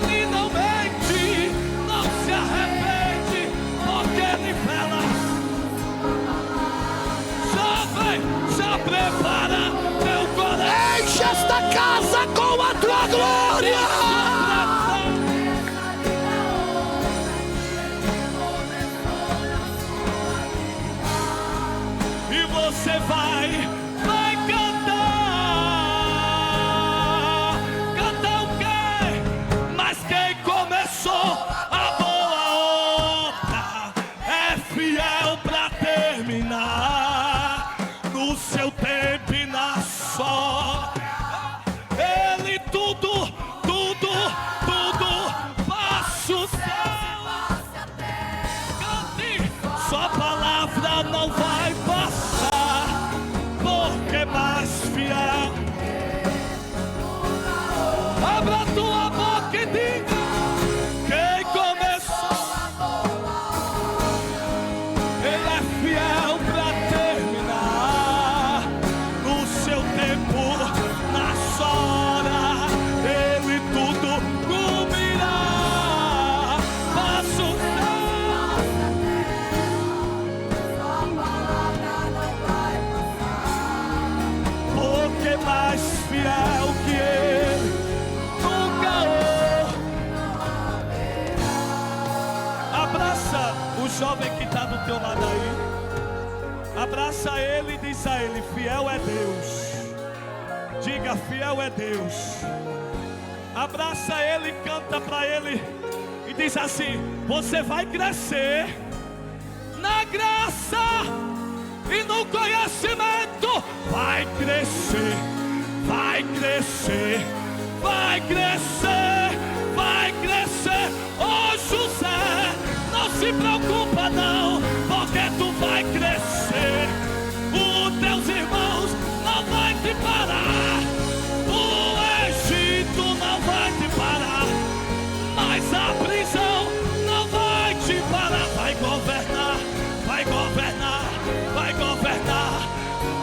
Speaker 3: Ele não mente, não se arrepende, porque ele vela. Já prepara teu coração.
Speaker 2: Enche esta casa com a tua glória.
Speaker 3: E você vai cantar. Cantar o quê? Mas quem começou a boa obra é fiel pra terminar. No seu tempo e na sua hora, ele tudo jovem que está do teu lado aí, abraça ele e diz a ele: fiel é Deus. Diga: fiel é Deus. Abraça ele, canta para ele e diz assim: você vai crescer na graça e no conhecimento. Vai crescer, vai crescer, vai crescer, vai crescer. Ô José, não se preocupa não, porque tu vai crescer. Os teus irmãos não vai te parar, o Egito não vai te parar, mas a prisão não vai te parar. Vai governar, vai governar, vai governar.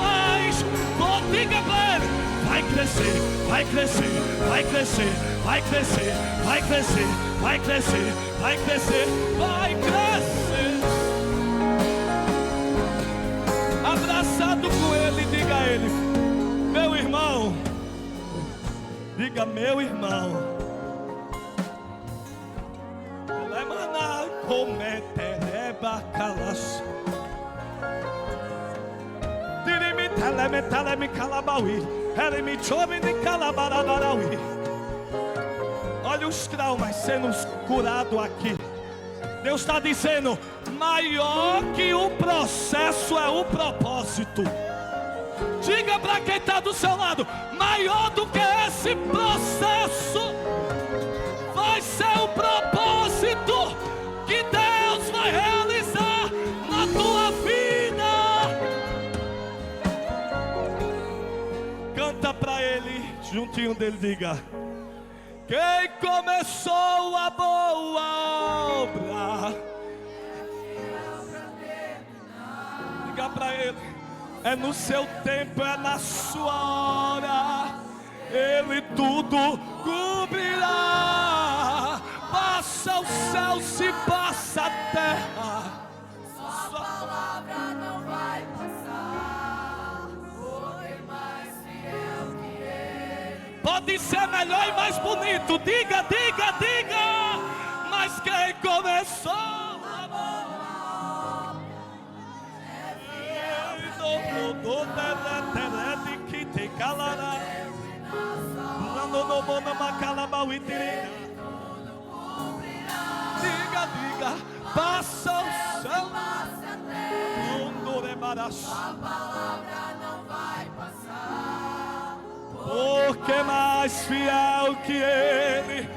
Speaker 3: Mas diga pra ele: vai crescer, vai crescer, vai crescer, vai crescer, vai crescer, vai crescer, vai crescer, vai crescer. Abraçado com ele, diga a ele: meu irmão. Diga: meu irmão. Lemana cometereba calas. Dirimi teleme teleme calabaui. Elemi chome de calabarabaraui. Olha os traumas sendo curados aqui. Deus está dizendo: maior que o processo é o propósito. Diga para quem está do seu lado: maior do que esse processo vai ser o propósito que Deus vai realizar na tua vida. Canta para ele, juntinho dele, diga: quem começou a boa obra. Diga para ele: é no seu tempo, é na sua hora, ele tudo cumprirá. Passa o céu, se passa a terra,
Speaker 4: sua palavra não vai passar. Foi mais fiel que ele.
Speaker 3: pode ser melhor e mais bonito. Diga, diga, diga. Mas quem começou a boa é fiel. Do tele que te calará. No macalabau e diga, diga, passa o céu.
Speaker 4: A palavra não vai passar.
Speaker 3: Porque mais fiel que ele